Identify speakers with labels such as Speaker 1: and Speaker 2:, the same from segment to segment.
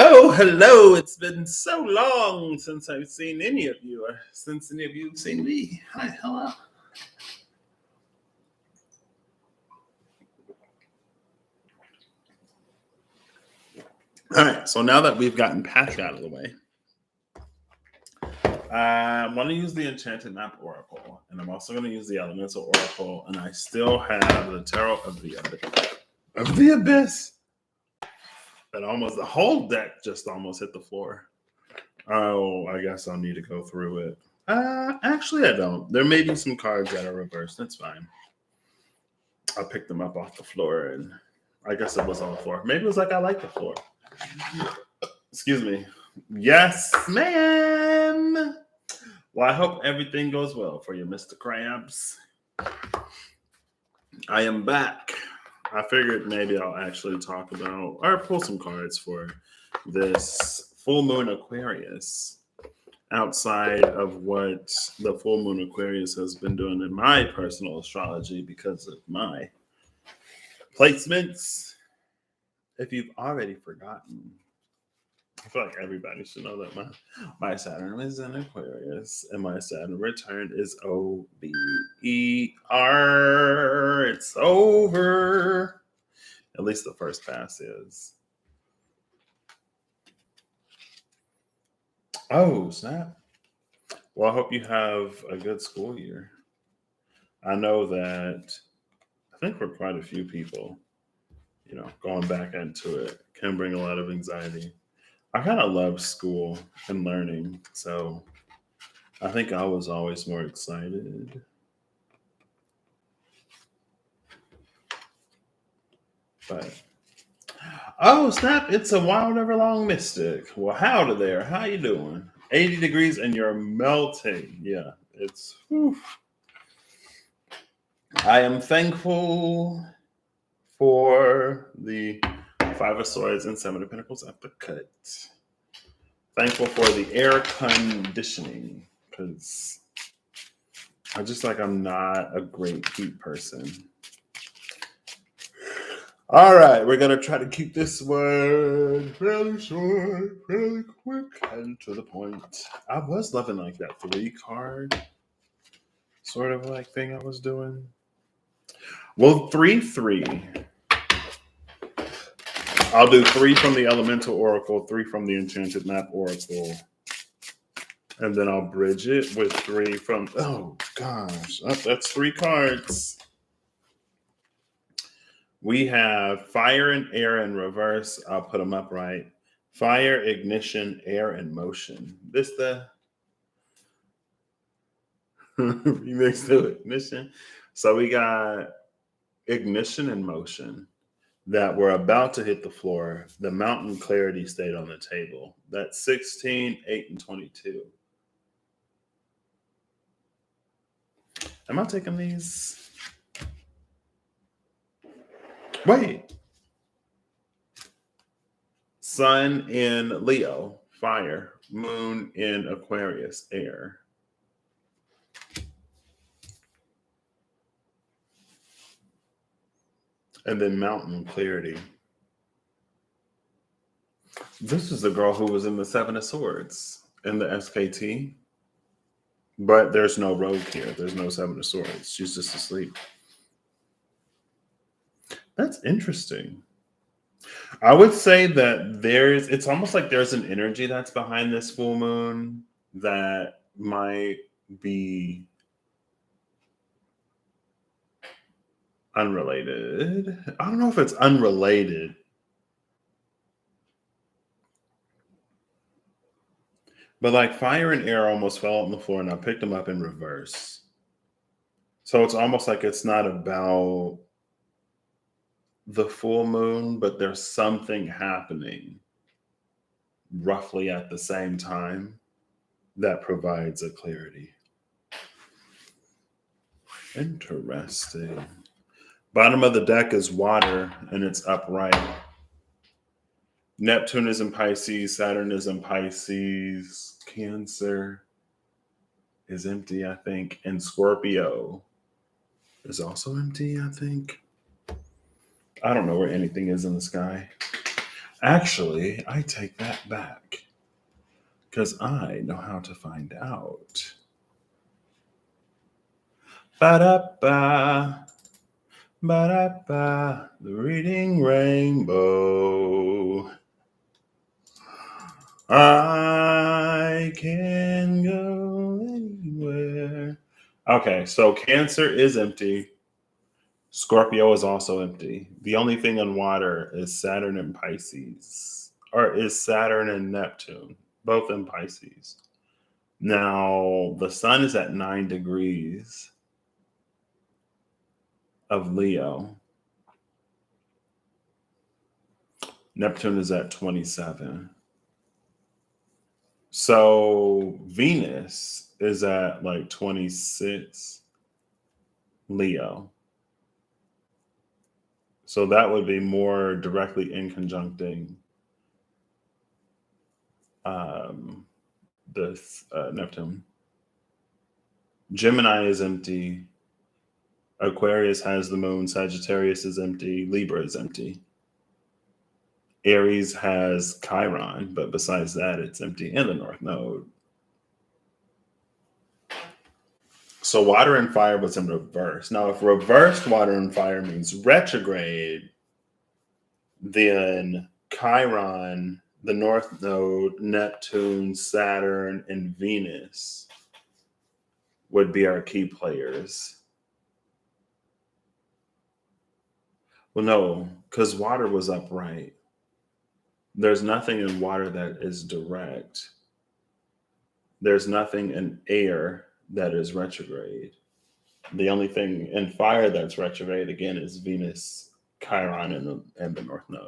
Speaker 1: Oh, hello. It's been so long since I've seen any of you, or since any of you have seen me. Hi, hello. All right, so now that we've gotten Patrick out of the way, I want to use the Enchanted Map Oracle, and I'm also going to use the Elemental Oracle, and I still have the Tarot of the Abyss. That almost, the whole deck just almost hit the floor. Oh, I guess I'll need to go through it. Actually, I don't. There may be some cards that are reversed. That's fine. I picked them up off the floor, and I guess it was on the floor. Maybe it was like I like the floor. Excuse me. Yes, ma'am. Well, I hope everything goes well for you, Mr. Krabs. I am back. I figured maybe I'll actually talk about or pull some cards for this full moon Aquarius outside of what the full moon Aquarius has been doing in my personal astrology because of my placements. If you've already forgotten, I feel like everybody should know that my Saturn is in Aquarius and my Saturn return is OBER. It's over. At least the first pass is. Oh, snap. Well, I hope you have a good school year. I know that I think for quite a few people, going back into it can bring a lot of anxiety. I kind of love school and learning, so I think I was always more excited. But oh snap! It's a wild everlong mystic. Well, howdy there. How you doing? 80 degrees and you're melting. Yeah, it's. Whew. I am thankful for the Five of Swords and Seven of Pentacles uppercut. Thankful for the air conditioning because I'm not a great heat person. All right, we're gonna try to keep this one fairly short, fairly quick, and to the point. I was loving like that 3 card sort of like thing I was doing. Well, 3-3. I'll do 3 from the Elemental Oracle, 3 from the Enchanted Map Oracle, and then I'll bridge it with 3 from. Oh gosh, that's 3 cards. We have fire and air in reverse. I'll put them upright. Fire, ignition, air, and motion. This the remix to ignition. So we got ignition and motion that were about to hit the floor. The mountain clarity stayed on the table. That's 16, 8, and 22. Am I taking these? Wait. Sun in Leo, fire. Moon in Aquarius, air. And then mountain clarity. This is the girl who was in the Seven of Swords in the SKT. But there's no rogue here. There's no Seven of Swords. She's just asleep. That's interesting. I would say that it's almost like there's an energy that's behind this full moon that might be unrelated. I don't know if it's unrelated. But like fire and air almost fell on the floor and I picked them up in reverse. So it's almost like it's not about the full moon, but there's something happening roughly at the same time that provides a clarity. Interesting. Bottom of the deck is water and it's upright. Neptune is in Pisces, Saturn is in Pisces, Cancer is empty, I think, and Scorpio is also empty, I think. I don't know where anything is in the sky. Actually, I take that back because I know how to find out. Ba-da-ba, ba-da-ba, the reading rainbow. I can go anywhere. Okay, so Cancer is empty. Scorpio is also empty. The only thing on water is Saturn and Pisces, or is Saturn and Neptune, both in Pisces. Now, the sun is at 9 degrees of Leo. Neptune is at 27. So Venus is at like 26 Leo. So that would be more directly in conjuncting um, this Neptune. Gemini is empty. Aquarius has the moon. Sagittarius is empty. Libra is empty. Aries has Chiron, but besides that, it's empty in the North Node. So water and fire was in reverse. Now, if reversed water and fire means retrograde, then Chiron, the North Node, Neptune, Saturn, and Venus would be our key players. Well, no, because water was upright. There's nothing in water that is direct. There's nothing in air that is retrograde. The only thing in fire that's retrograde, again, is Venus, Chiron, and the North Node.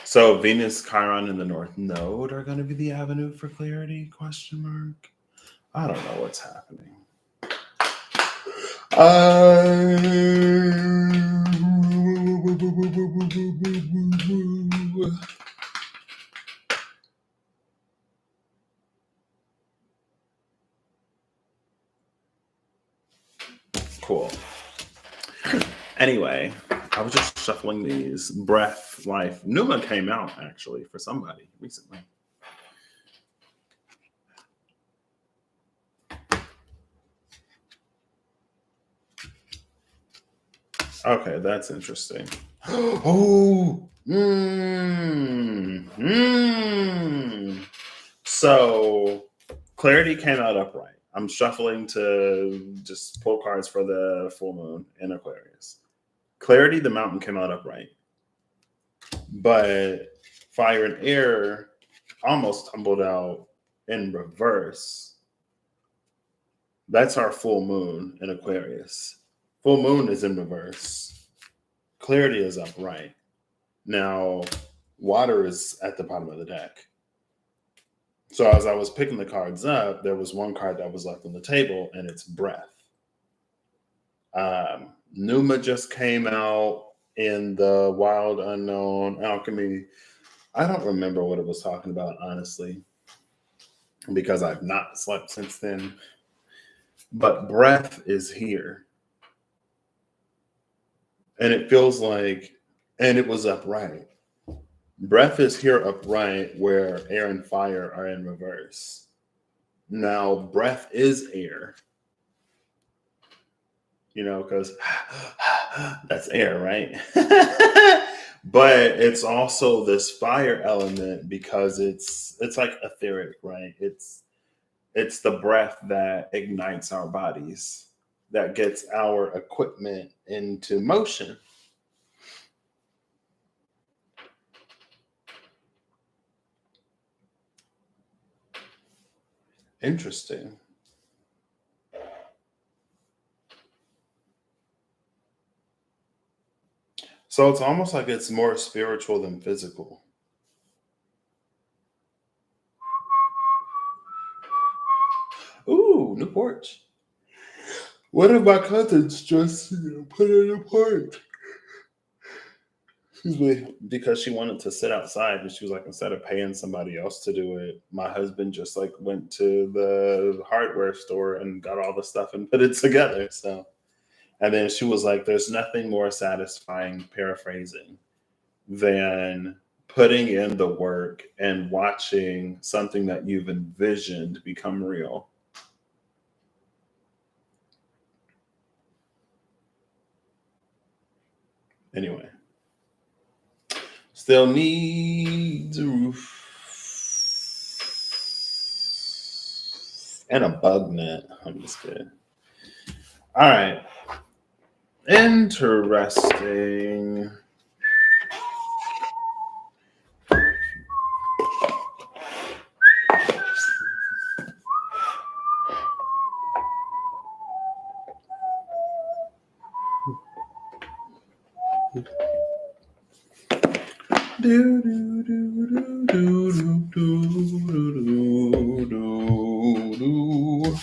Speaker 1: So Venus, Chiron, and the North Node are going to be the avenue for clarity? Question mark. I don't know what's happening. Cool. Anyway, I was just shuffling these. Breath, life. Numa came out actually for somebody recently. Okay, that's interesting. Oh, So clarity came out upright. I'm shuffling to just pull cards for the full moon in Aquarius. Clarity, the mountain came out upright. But fire and air almost tumbled out in reverse. That's our full moon in Aquarius. Full moon is in reverse. Clarity is upright. Now, water is at the bottom of the deck. So as I was picking the cards up, there was one card that was left on the table, and it's breath. Numa just came out in the Wild Unknown Alchemy. I don't remember what it was talking about, honestly, because I've not slept since then. But breath is here. And it feels like, and it was upright. Breath is here upright where air and fire are in reverse. Now, breath is air, because that's air, right? But it's also this fire element because it's like etheric, right? It's the breath that ignites our bodies, that gets our equipment into motion. Interesting. So it's almost like it's more spiritual than physical. Ooh, new porch. One of my cousins just put in a porch. Excuse me, because she wanted to sit outside, and she was like, instead of paying somebody else to do it, my husband just like went to the hardware store and got all the stuff and put it together. So And then she was like, there's nothing more satisfying, paraphrasing, than putting in the work and watching something that you've envisioned become real. Anyway, still needs a roof and a bug net. I'm just kidding. All right. Interesting. Do, do, do, do, do, do, do, do, do.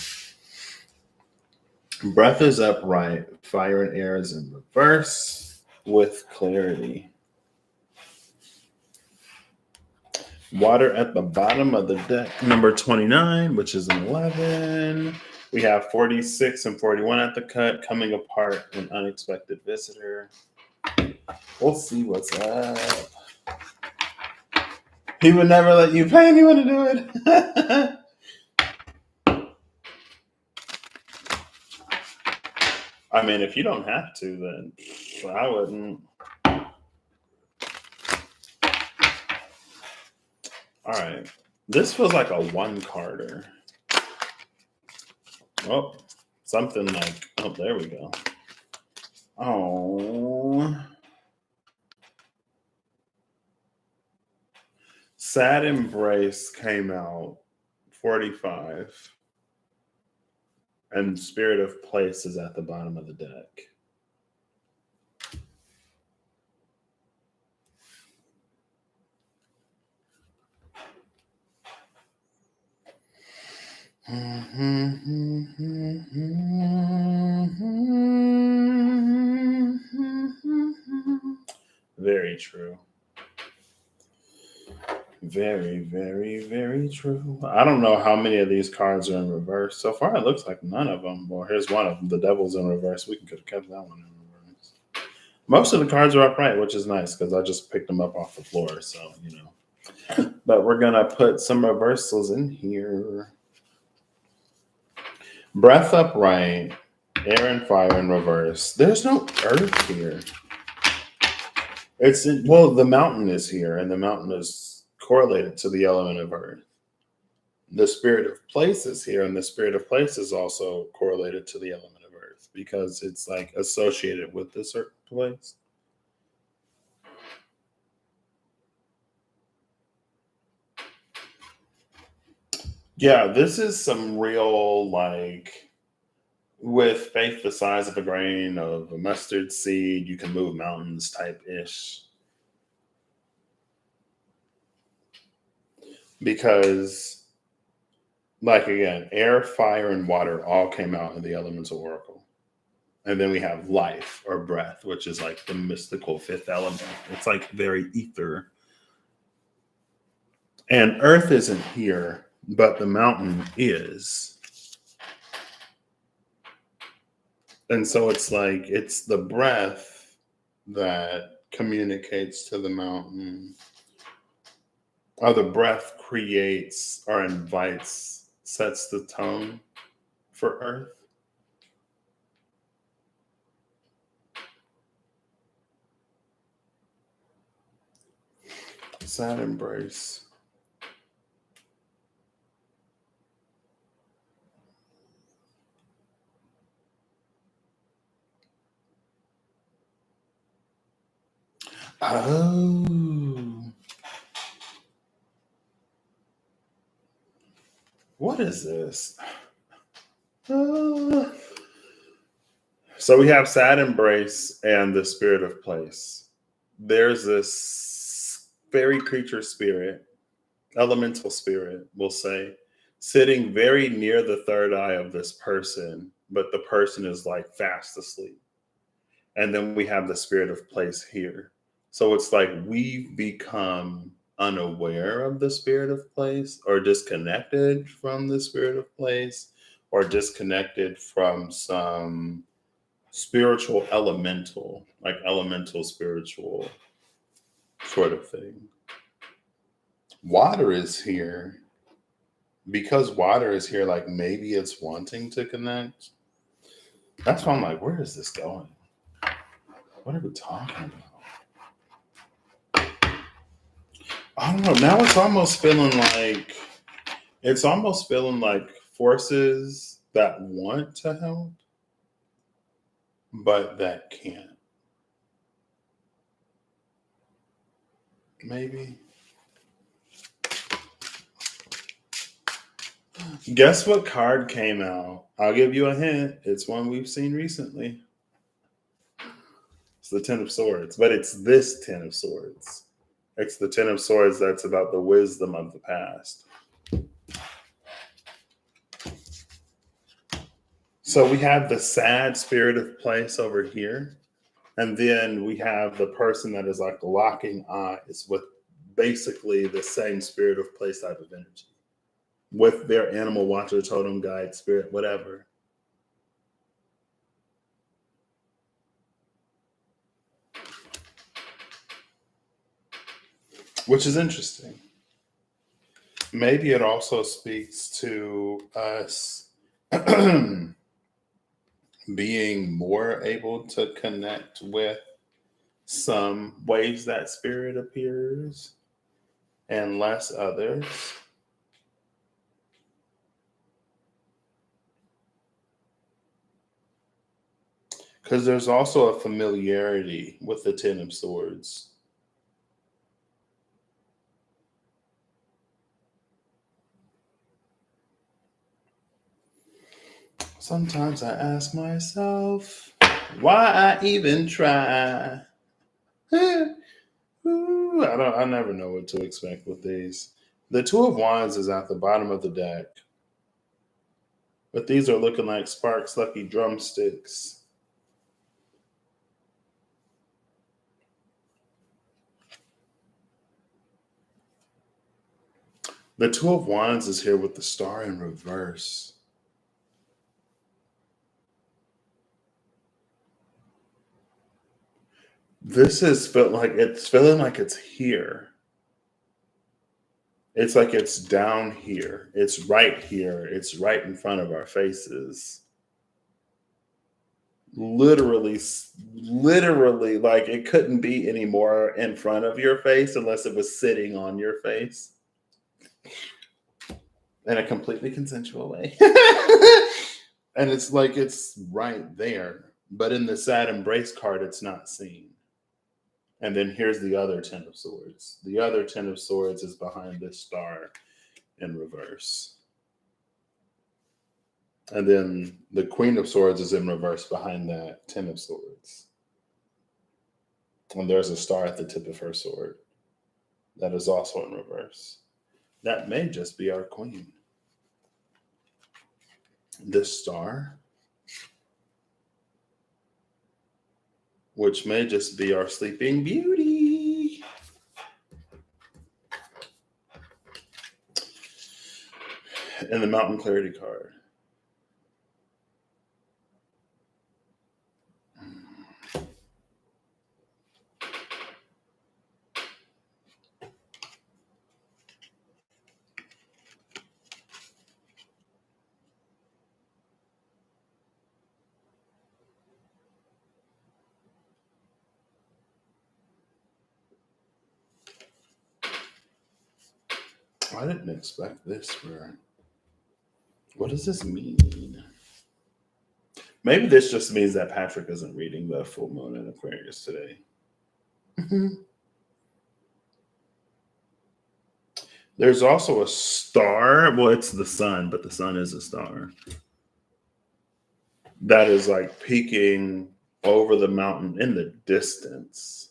Speaker 1: Breath is upright, fire and air is in reverse with clarity. Water at the bottom of the deck, number 29, which is an 11. We have 46 and 41 at the cut, coming apart, an unexpected visitor. We'll see what's up. He would never let you pay anyone to do it. I mean, if you don't have to, then I wouldn't. All right. This feels like a one-carder. Oh, something like, oh, there we go. Oh. Sad Embrace came out 45. And Spirit of Place is at the bottom of the deck. Very true. Very, very, very true. I don't know how many of these cards are in reverse. So far, it looks like none of them. Well, here's one of them. The Devil's in reverse. We could have kept that one in reverse. Most of the cards are upright, which is nice because I just picked them up off the floor. So, you know. But we're going to put some reversals in here. Breath upright, air and fire in reverse. There's no earth here. The mountain is here, and the mountain is correlated to the element of earth. The Spirit of Place is here, and the Spirit of Place is also correlated to the element of earth because it's like associated with this certain place. Yeah, this is some real, like, with faith the size of a grain of a mustard seed, you can move mountains type ish. Because, like, again, air, fire, and water all came out in the elemental oracle. And then we have life or breath, which is like the mystical fifth element. It's like very ether. And earth isn't here, but the mountain is. And so it's like, it's the breath that communicates to the mountain. Or the breath creates or invites, sets the tone for earth. Sad Embrace. Oh. What is this? So we have Sad Embrace and the Spirit of Place. There's this fairy creature spirit, elemental spirit, we'll say, sitting very near the third eye of this person, but the person is like fast asleep. And then we have the Spirit of Place here. So it's like we've become unaware of the Spirit of Place or disconnected from the Spirit of Place or disconnected from some spiritual elemental, like elemental spiritual sort of thing. Water is here. Because water is here, like maybe it's wanting to connect. That's why I'm like, where is this going? What are we talking about? I don't know. Now it's almost feeling like forces that want to help, but that can't. Maybe. Guess what card came out? I'll give you a hint. It's one we've seen recently. It's the Ten of Swords, but it's this Ten of Swords. It's the Ten of Swords that's about the wisdom of the past. So we have the sad spirit of place over here. And then we have the person that is like locking eyes with basically the same spirit of place type of energy. With their animal watcher, totem, guide, spirit, whatever. Which is interesting. Maybe it also speaks to us being more able to connect with some ways that spirit appears and less others. Because there's also a familiarity with the Ten of Swords. Sometimes I ask myself why I even try. I never know what to expect with these. The Two of Wands is at the bottom of the deck. But these are looking like Sparks Lucky drumsticks. The Two of Wands is here with the Star in reverse. This is feeling like it's here. It's like it's down here. It's right here. It's right in front of our faces. Literally, like it couldn't be any more in front of your face unless it was sitting on your face in a completely consensual way. And it's like it's right there. But in the sad embrace card, it's not seen. And then here's the other Ten of Swords. The other Ten of Swords is behind this star in reverse. And then the Queen of Swords is in reverse behind that Ten of Swords. And there's a star at the tip of her sword that is also in reverse. That may just be our queen. This star, which may just be our sleeping beauty. And the Mountain Clarity card. I didn't expect this. What does this mean? Maybe this just means that Patrick isn't reading the full moon in Aquarius today. There's also a star. Well, it's the sun, but the sun is a star. That is like peeking over the mountain in the distance.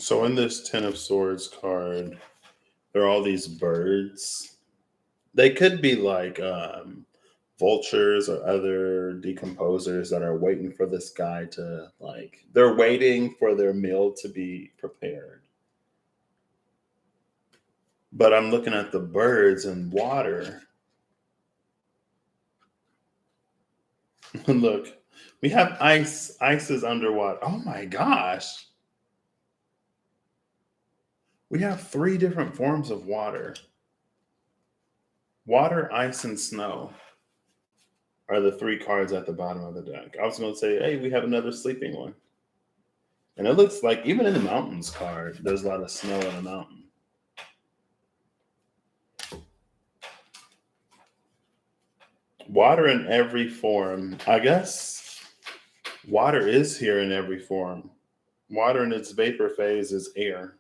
Speaker 1: So in this Ten of Swords card, there are all these birds. They could be like vultures or other decomposers that are waiting for this guy to, like, they're waiting for their meal to be prepared. But I'm looking at the birds and water. Look, we have ice. Ice is underwater. Oh my gosh. We have 3 different forms of water. Water, ice, and snow are the 3 cards at the bottom of the deck. I was going to say, hey, we have another sleeping one. And it looks like even in the mountains card, there's a lot of snow in the mountain. Water in every form. I guess water is here in every form. Water in its vapor phase is air,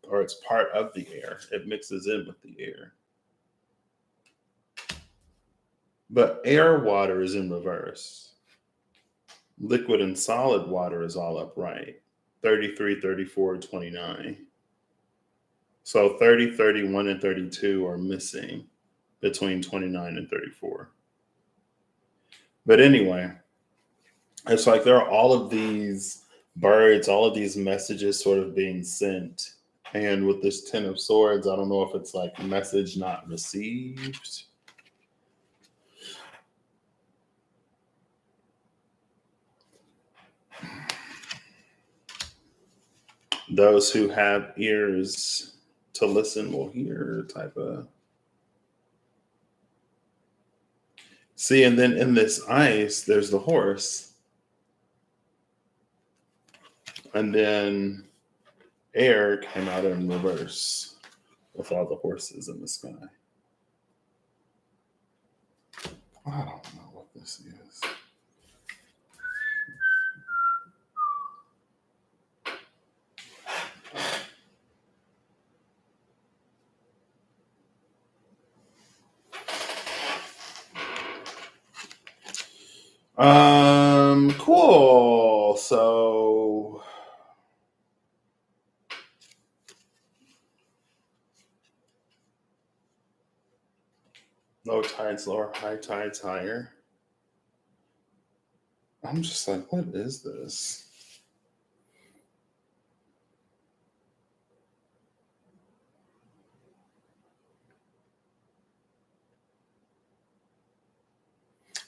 Speaker 1: or it's part of the air. It mixes in with the air. But air water is in reverse. Liquid and solid water is all upright. 33, 34, 29. So 30, 31, and 32 are missing between 29 and 34. But anyway, it's like there are all of these birds, all of these messages sort of being sent. And with this 10 of Swords, I don't know if it's like message not received. Those who have ears to listen will hear type of. See, and then in this ice, there's the horse. And then air came out in reverse with all the horses in the sky. I don't know what this is. Cool. So low tides lower, high tides higher. I'm just like, what is this?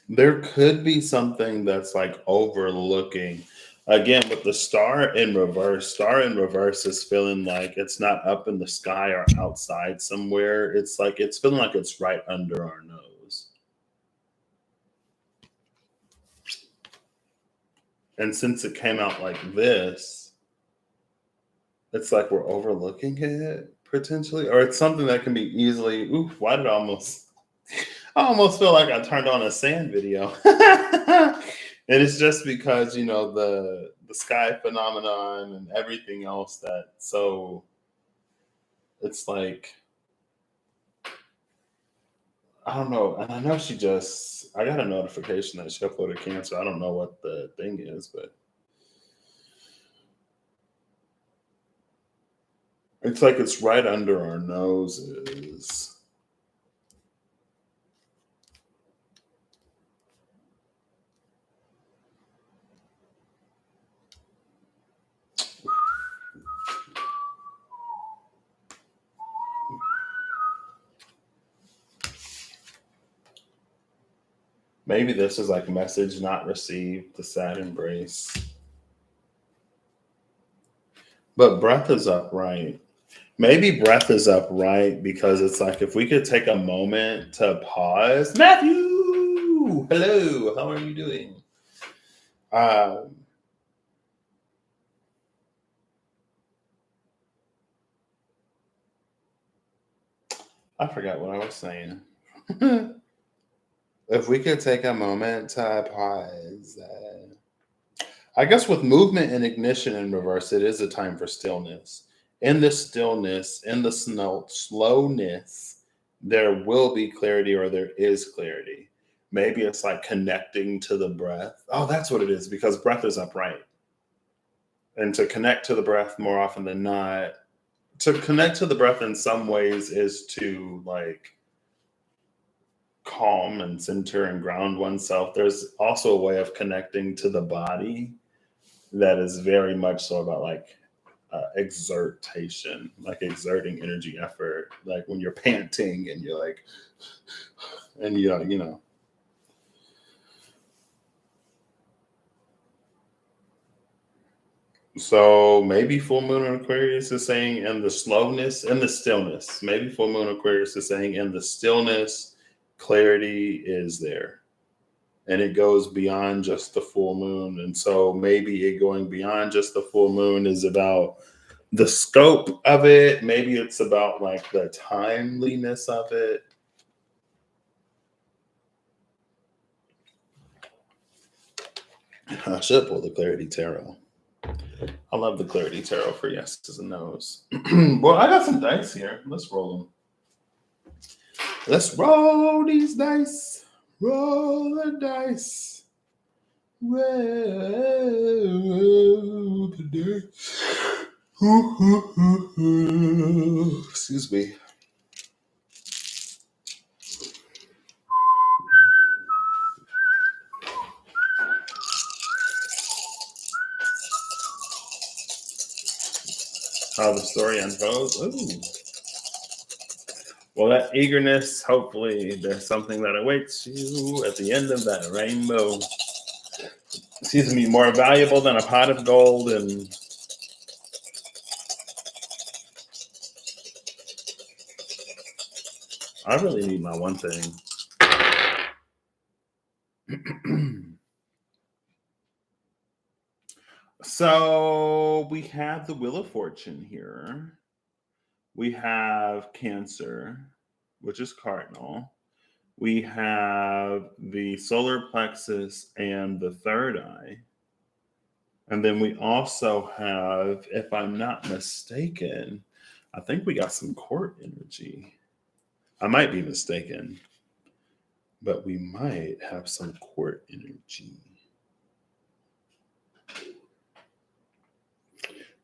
Speaker 1: There could be something that's like overlooking. Again, with the star in reverse is feeling like it's not up in the sky or outside somewhere. It's like it's feeling like it's right under our nose. And since it came out like this, it's like we're overlooking it potentially, or it's something that can be easily. Ooh, why did I almost? I almost feel like I turned on a sand video. And it's just because, you know, the sky phenomenon and everything else that, so it's like, I don't know. And I know I got a notification that she uploaded cancer. I don't know what the thing is, but it's like it's right under our noses. Maybe this is like message not received, the sad embrace. But breath is upright. Maybe breath is upright because it's like if we could take a moment to pause. Matthew, hello, how are you doing? I forgot what I was saying. If we could take a moment to pause. I guess with movement and ignition in reverse, it is a time for stillness. In the stillness, in the slowness, there will be clarity or there is clarity. Maybe it's like connecting to the breath. Oh, that's what it is, because breath is upright. And to connect to the breath more often than not, to connect to the breath in some ways is to like calm and center and ground oneself. There's also a way of connecting to the body that is very much so about like exertion, like exerting energy, effort, like when you're panting and you're like, and you know. So maybe full moon in Aquarius is saying in the slowness and the stillness. Maybe full moon Aquarius is saying in the stillness, clarity is there. And it goes beyond just the full moon. And so maybe it going beyond just the full moon is about the scope of it. Maybe it's about like the timeliness of it. I should pull the Clarity Tarot. I love the Clarity Tarot for yeses and nos. Well, I got some dice here. Let's roll them. Let's roll these dice. Roll the dice. Roll the dice. Excuse me. How the story unfolds. Ooh. Well, that eagerness, hopefully there's something that awaits you at the end of that rainbow. Excuse me, more valuable than a pot of gold. And I really need my one thing. So we have the Wheel of Fortune here. We have Cancer, which is cardinal. We have the solar plexus and the third eye. And then we also have, if I'm not mistaken, I think we got some court energy. I might be mistaken, but we might have some court energy.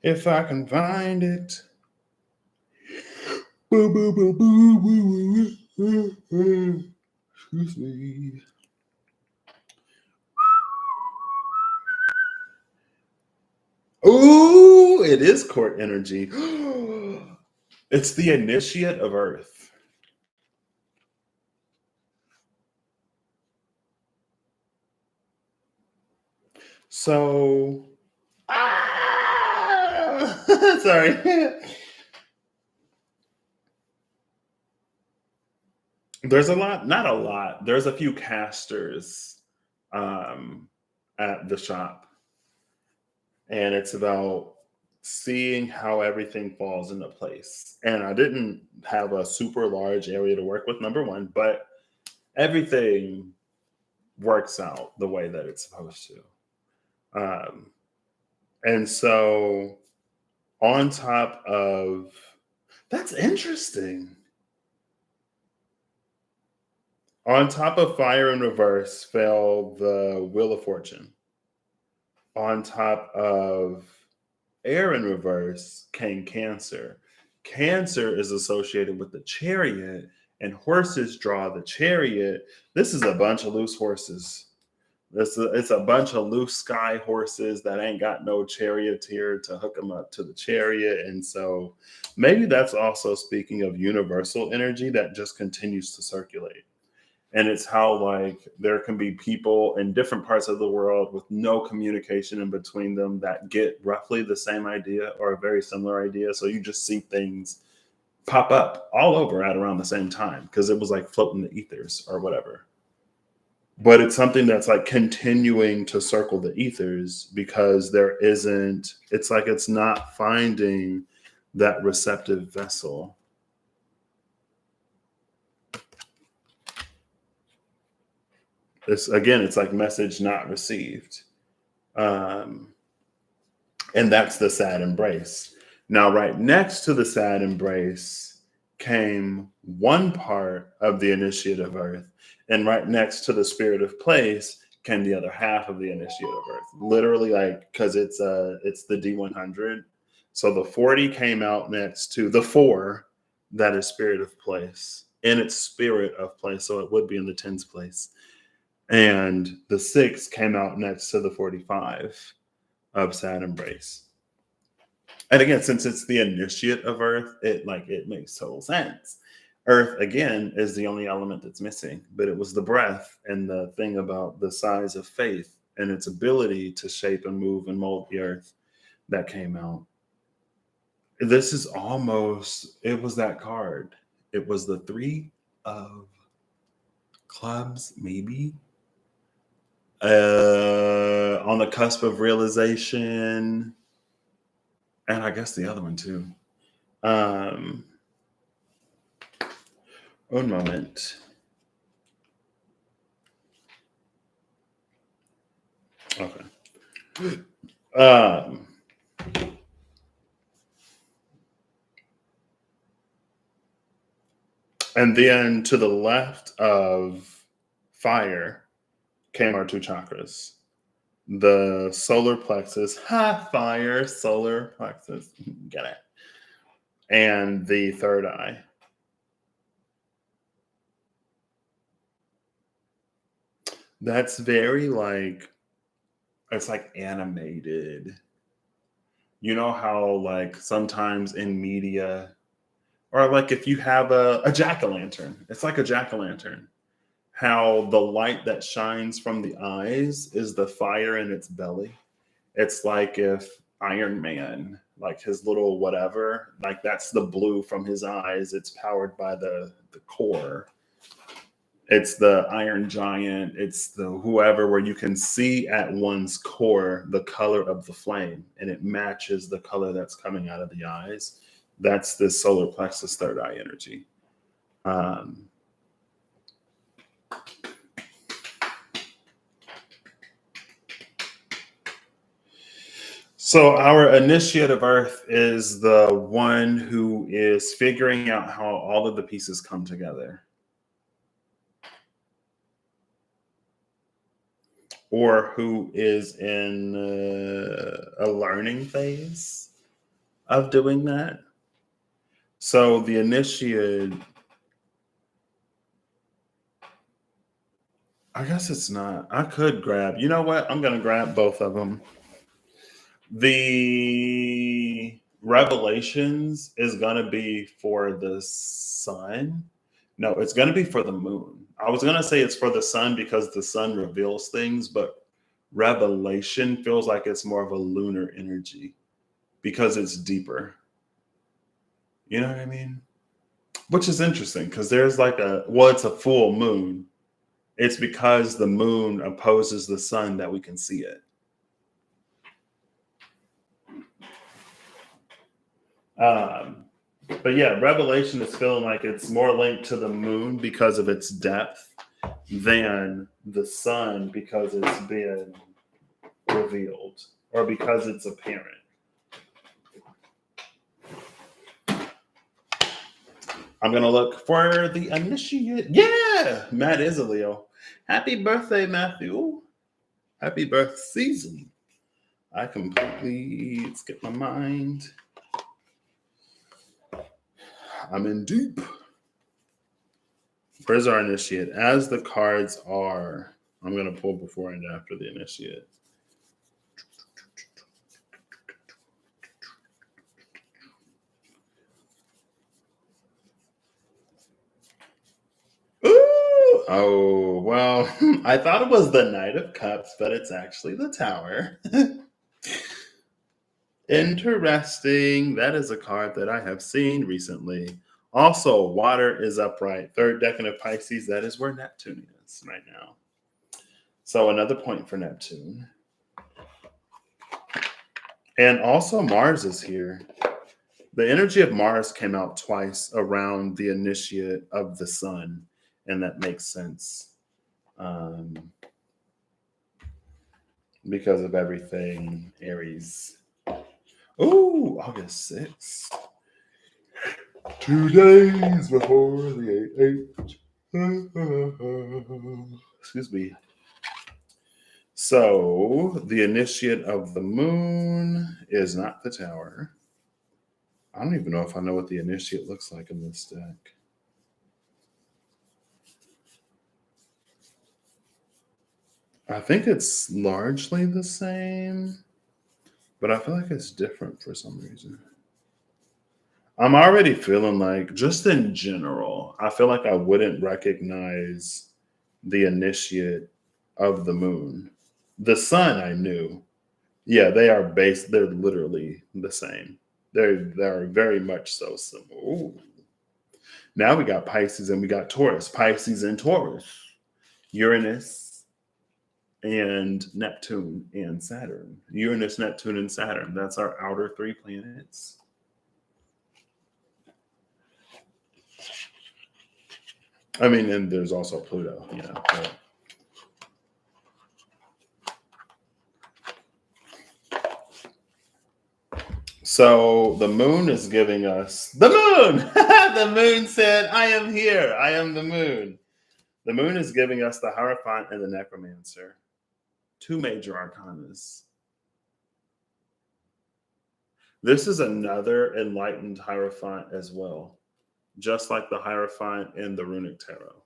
Speaker 1: If I can find it. Excuse me. Ooh, it is court energy. It's the initiate of Earth. So, sorry. There's a lot, not a lot. There's a few casters at the shop. And it's about seeing how everything falls into place. And I didn't have a super large area to work with, number one, but everything works out the way that it's supposed to. And so on top of, that's interesting. On top of Fire in Reverse fell the Wheel of Fortune. On top of Air in Reverse came Cancer. Cancer is associated with the Chariot, and horses draw the Chariot. This is a bunch of loose horses. It's a bunch of loose sky horses that ain't got no charioteer to hook them up to the chariot. And so maybe that's also speaking of universal energy that just continues to circulate. And it's how like there can be people in different parts of the world with no communication in between them that get roughly the same idea or a very similar idea. So you just see things pop up all over at around the same time because it was like floating the ethers or whatever. But it's something that's like continuing to circle the ethers because there isn't, it's like it's not finding that receptive vessel. It's like message not received. And that's the sad embrace. Now, right next to the sad embrace came one part of the initiate of Earth. And right next to the spirit of place came the other half of the initiate of Earth. Literally, like, because it's the D100. So the 40 came out next to the 4, that is spirit of place. in its spirit of place. So it would be in the tens place. And the 6 came out next to the 45 of sad embrace. And again, since it's the initiate of Earth, it makes total sense. Earth again is the only element that's missing, but it was the breath and the thing about the size of faith and its ability to shape and move and mold the earth that came out. This is almost, it was that card. It was the 3 of clubs, maybe. On the cusp of realization. And I guess the other one too. One moment. Okay. And then to the left of fire came our 2 chakras. The solar plexus, fire, solar plexus, get it. And the third eye. That's very it's like animated. You know how like sometimes in media, or like if you have a jack-o'-lantern, it's like a jack-o'-lantern. How the light that shines from the eyes is the fire in its belly. It's like if Iron Man, like his little whatever, like that's the blue from his eyes. It's powered by the core. It's the Iron Giant. It's the whoever where you can see at one's core the color of the flame, and it matches the color that's coming out of the eyes. That's the solar plexus third eye energy. So our initiate of Earth is the one who is figuring out how all of the pieces come together. Or who is in a learning phase of doing that. So the initiate, I guess it's not. I could grab, you know what? I'm going to grab both of them. The revelations is going to be for the sun. No, it's going to be for the moon. I was going to say it's for the sun because the sun reveals things, but revelation feels like it's more of a lunar energy because it's deeper. You know what I mean? Which is interesting because there's it's a full moon. It's because the moon opposes the sun that we can see it. But yeah, Revelation is feeling like it's more linked to the moon because of its depth than the sun because it's been revealed or because it's apparent. I'm going to look for the initiate. Yeah, Matt is a Leo. Happy birthday, Matthew. Happy birth season. I completely skipped my mind. I'm in deep. Where's our initiate? As the cards are, I'm going to pull before and after the initiate. Ooh, oh, well, I thought it was the Knight of Cups, but it's actually the Tower. Interesting. That is a card that I have seen recently. Also, water is upright. Third decan of Pisces, that is where Neptune is right now. So another point for Neptune. And also Mars is here. The energy of Mars came out twice around the initiate of the sun, and that makes sense because of everything Aries. Ooh, August 6th. 2 days before the 8th. Excuse me. So the initiate of the moon is not the Tower. I don't even know if I know what the initiate looks like in this deck. I think it's largely the same, but I feel like it's different for some reason. I'm already feeling like, just in general, I feel like I wouldn't recognize the initiate of the moon. The sun, I knew. Yeah, they are based, they're literally the same. They're very much so similar. Ooh. Now we got Pisces and we got Taurus. Pisces and Taurus. Uranus and Neptune and Saturn. Uranus, Neptune, and Saturn. That's our outer three planets. I mean, and there's also Pluto, But so the moon is giving us the moon. The moon said, I am here. I am the moon. The moon is giving us the Hierophant and the Necromancer. Two major arcanas. This is another enlightened Hierophant as well, just like the Hierophant in the Runic Tarot.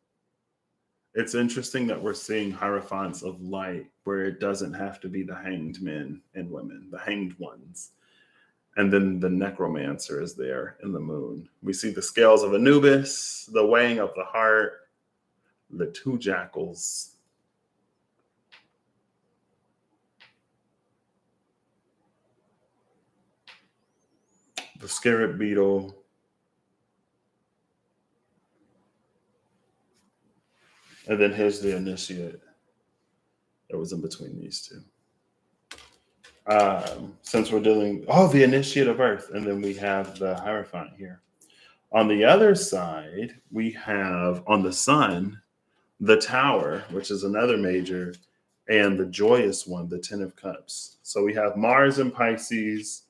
Speaker 1: It's interesting that we're seeing Hierophants of light where it doesn't have to be the hanged men and women, the hanged ones. And then the Necromancer is there in the moon. We see the scales of Anubis, the weighing of the heart, the two jackals. The scarab beetle. And then here's the initiate that was in between these two. Since we're dealing, the initiate of Earth, and then we have the Hierophant here. On the other side, we have on the sun, the Tower, which is another major, and the joyous one, the Ten of Cups. So we have Mars in Pisces.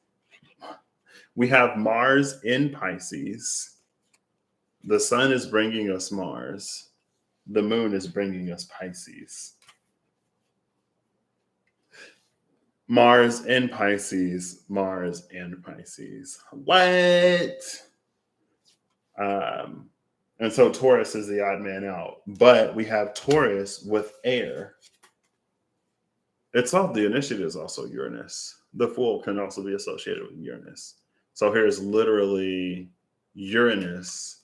Speaker 1: We have Mars in Pisces. The sun is bringing us Mars. The moon is bringing us Pisces. Mars in Pisces, Mars and Pisces. What? And so Taurus is the odd man out. But we have Taurus with air. The initiate is also Uranus. The Fool can also be associated with Uranus. So here's literally Uranus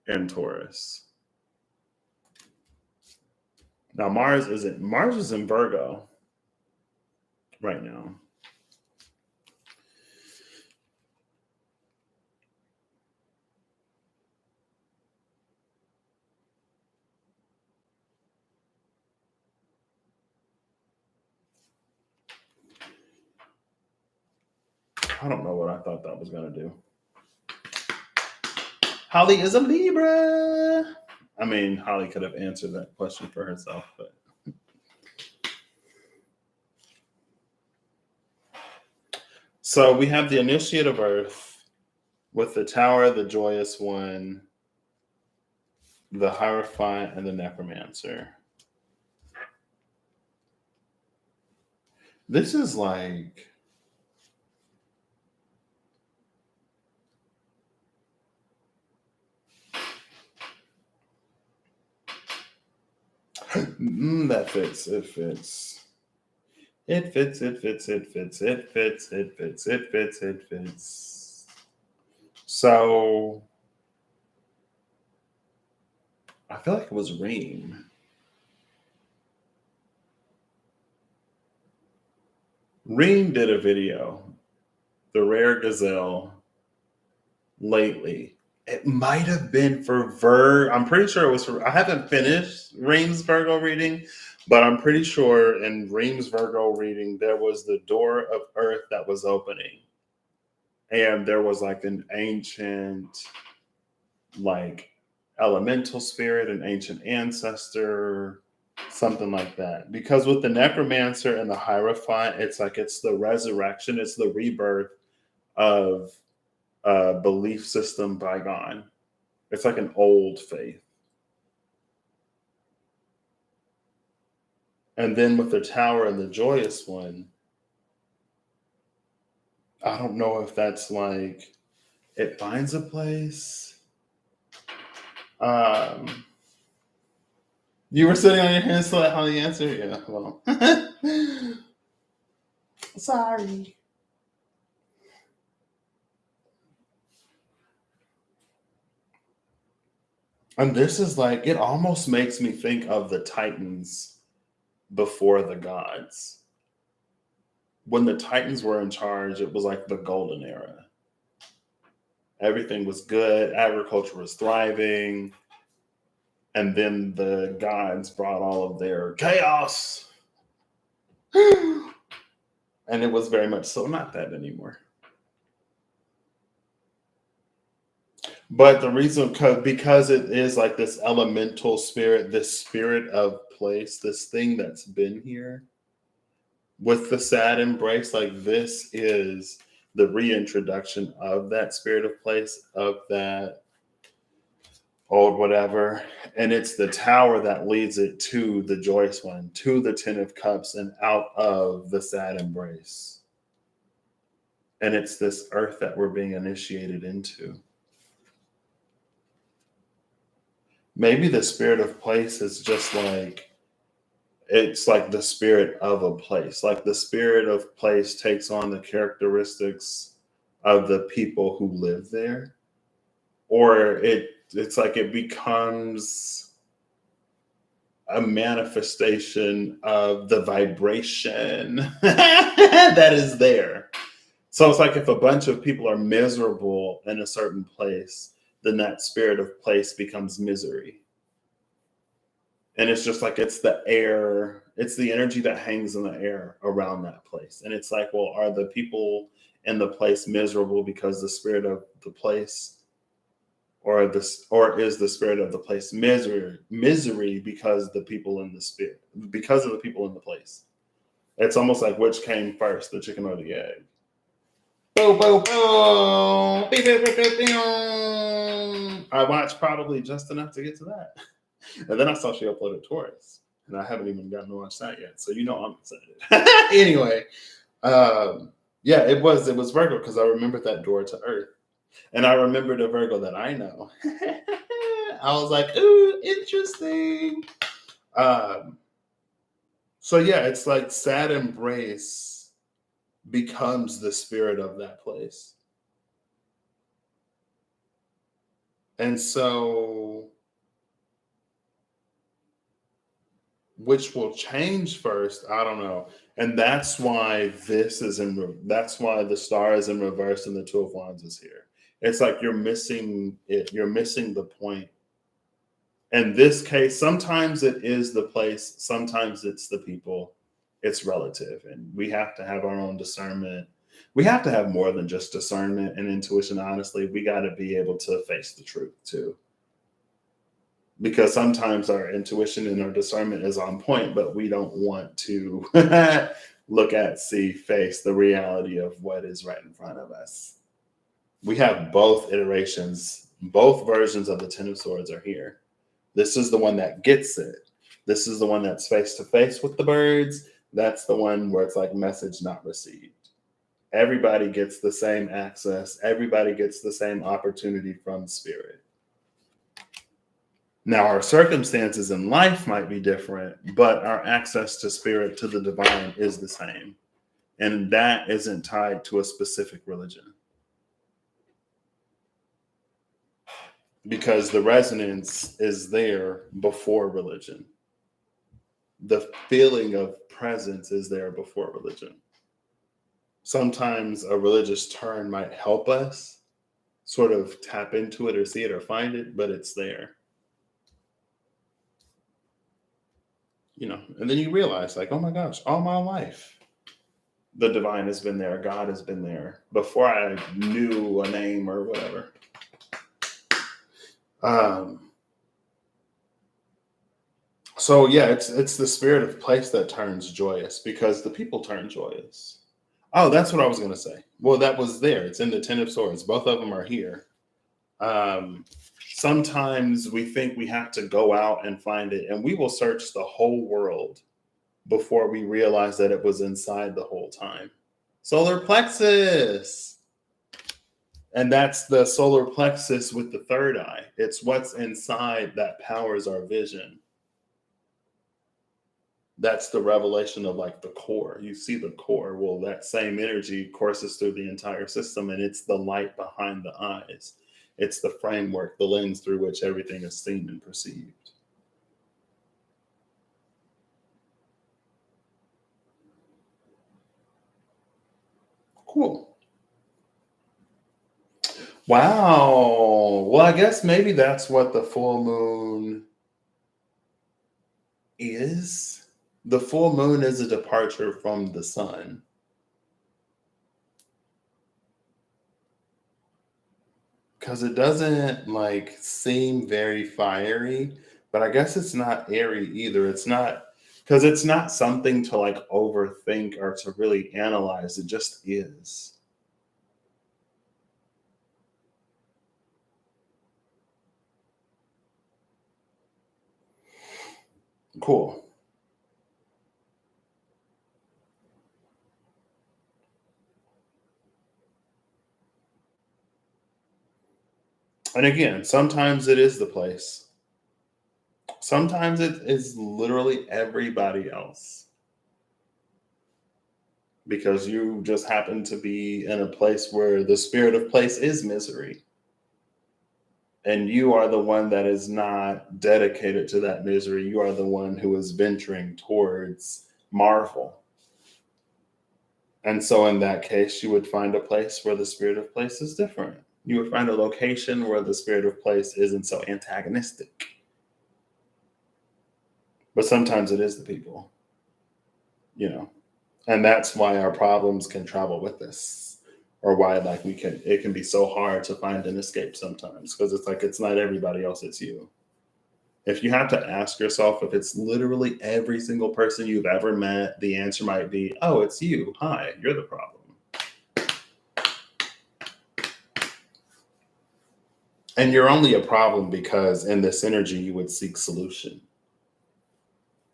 Speaker 1: and Taurus. Now Mars is in Virgo right now. I don't know what I thought that was going to do. Holly is a Libra. I mean, Holly could have answered that question for herself, but. So we have the initiate of Earth with the Tower, the joyous one, the Hierophant, and the Necromancer. This is like. That fits. It fits. It fits. It fits. It fits. It fits. It fits. It fits. It fits. So I feel like it was Reem. Reem did a video, The Rare Gazelle, lately. It might have been for I'm pretty sure it was for. I haven't finished Reem's Virgo reading, but I'm pretty sure in Reem's Virgo reading there was the door of Earth that was opening, and there was like an ancient, like elemental spirit, an ancient ancestor, something like that. Because with the Necromancer and the Hierophant, it's the resurrection, it's the rebirth of belief system bygone. It's like an old faith. And then with the Tower and the joyous one, I don't know if that's like it finds a place. You were sitting on your hands to let Holly answer? Yeah, well. Sorry. And this is like, it almost makes me think of the Titans before the gods. When the Titans were in charge, it was like the golden era. Everything was good, agriculture was thriving, and then the gods brought all of their chaos. And it was very much so not that anymore. But the reason, because it is like this elemental spirit, this spirit of place, this thing that's been here with the sad embrace, like this is the reintroduction of that spirit of place, of that old whatever. And it's the tower that leads it to the joyous one, to the Ten of Cups, and out of the sad embrace. And it's this earth that we're being initiated into. Maybe the spirit of place is just like, it's like the spirit of a place. Like the spirit of place takes on the characteristics of the people who live there. Or it's like it becomes a manifestation of the vibration that is there. So it's like if a bunch of people are miserable in a certain place, then that spirit of place becomes misery. And it's just like, it's the air, it's the energy that hangs in the air around that place. And it's like, well, are the people in the place miserable because the spirit of the place, or is the spirit of the place misery because the people in the spirit, because of the people in the place? It's almost like, which came first, the chicken or the egg? Boom, boom, boom. Beep, beep, beep, beep, beep. I watched probably just enough to get to that. And then I saw she uploaded Taurus. And I haven't even gotten to watch that yet. So you know I'm excited. Anyway, yeah, it was Virgo, because I remembered that door to Earth. And I remembered a Virgo that I know. I was like, ooh, interesting. So yeah, it's like sad embrace becomes the spirit of that place. And so, which will change first, I don't know. And that's why that's why the star is in reverse and the Two of Wands is here. It's like you're missing it, you're missing the point. In this case, sometimes it is the place, sometimes it's the people. It's relative, and we have to have our own discernment. We have to have more than just discernment and intuition, honestly. We got to be able to face the truth too, because sometimes our intuition and our discernment is on point, but we don't want to look at, see, face the reality of what is right in front of us. We have both iterations, both versions of the Ten of Swords are here. This is the one that gets it. This is the one that's face to face with the birds. That's the one where it's like message not received. Everybody gets the same access. Everybody gets the same opportunity from spirit. Now, our circumstances in life might be different, but our access to spirit, to the divine, is the same. And that isn't tied to a specific religion. Because the resonance is there before religion. The feeling of presence is there before religion. Sometimes a religious turn might help us sort of tap into it or see it or find it, but it's there. You know, and then you realize, like, oh my gosh, all my life, the divine has been there, God has been there before I knew a name or whatever. So yeah, it's the spirit of place that turns joyous, because the people turn joyous. Oh, that's what I was gonna say. Well, that was there. It's in the Ten of Swords. Both of them are here. Sometimes we think we have to go out and find it, and we will search the whole world before we realize that it was inside the whole time. Solar plexus. And that's the solar plexus with the third eye. It's what's inside that powers our vision. That's the revelation of like the core. You see the core. Well, that same energy courses through the entire system, and it's the light behind the eyes. It's the framework, the lens through which everything is seen and perceived. Cool. Wow. Well, I guess maybe that's what the full moon is. The full moon is a departure from the sun. Because it doesn't like seem very fiery, but I guess it's not airy either. It's not, because it's not something to like overthink or to really analyze. It just is. Cool. And again, sometimes it is the place. Sometimes it is literally everybody else because you just happen to be in a place where the spirit of place is misery. And you are the one that is not dedicated to that misery. You are the one who is venturing towards marvel. And so, in that case, you would find a place where the spirit of place is different. You would find a location where the spirit of place isn't so antagonistic. But sometimes it is the people, you know. And that's why our problems can travel with us, or why like it can be so hard to find an escape sometimes, because it's like it's not everybody else, it's you. If you have to ask yourself if it's literally every single person you've ever met, the answer might be, oh, it's you. Hi, you're the problem. And you're only a problem because in this energy you would seek solution.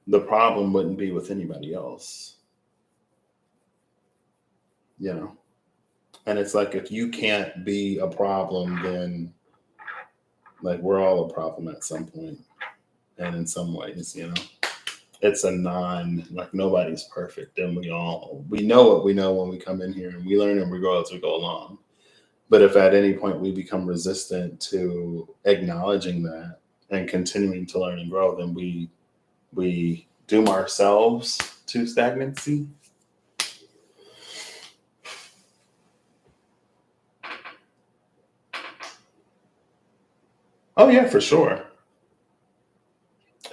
Speaker 1: The problem wouldn't be with anybody else, you know. And it's like if you can't be a problem, then like we're all a problem at some point and in some ways, you know. It's a non, like nobody's perfect, and we know what we know when we come in here, and we learn and we grow as we go along. But if at any point we become resistant to acknowledging that and continuing to learn and grow, then we doom ourselves to stagnancy. Oh yeah, for sure.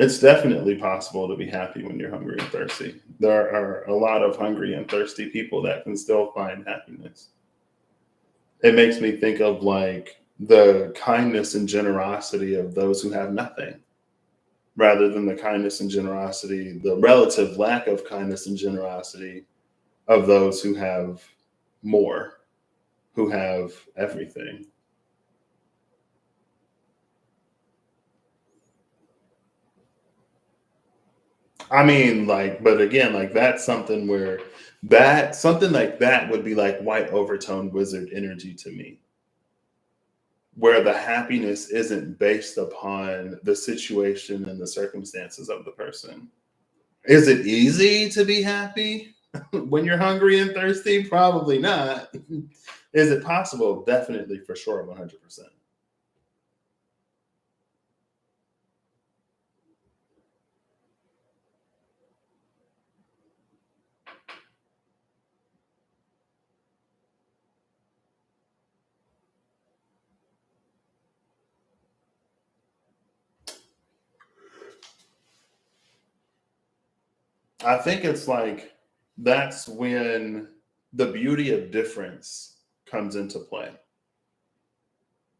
Speaker 1: It's definitely possible to be happy when you're hungry and thirsty. There are a lot of hungry and thirsty people that can still find happiness. It makes me think of like the kindness and generosity of those who have nothing, rather than the kindness and generosity, the relative lack of kindness and generosity of those who have more, who have everything. I mean, like, but again, like that's something where that something like that would be like white overtone wizard energy to me, where the happiness isn't based upon the situation and the circumstances of the person. Is it easy to be happy when you're hungry and thirsty? Probably not. Is it possible? Definitely, for sure, 100%. I think it's like that's when the beauty of difference comes into play.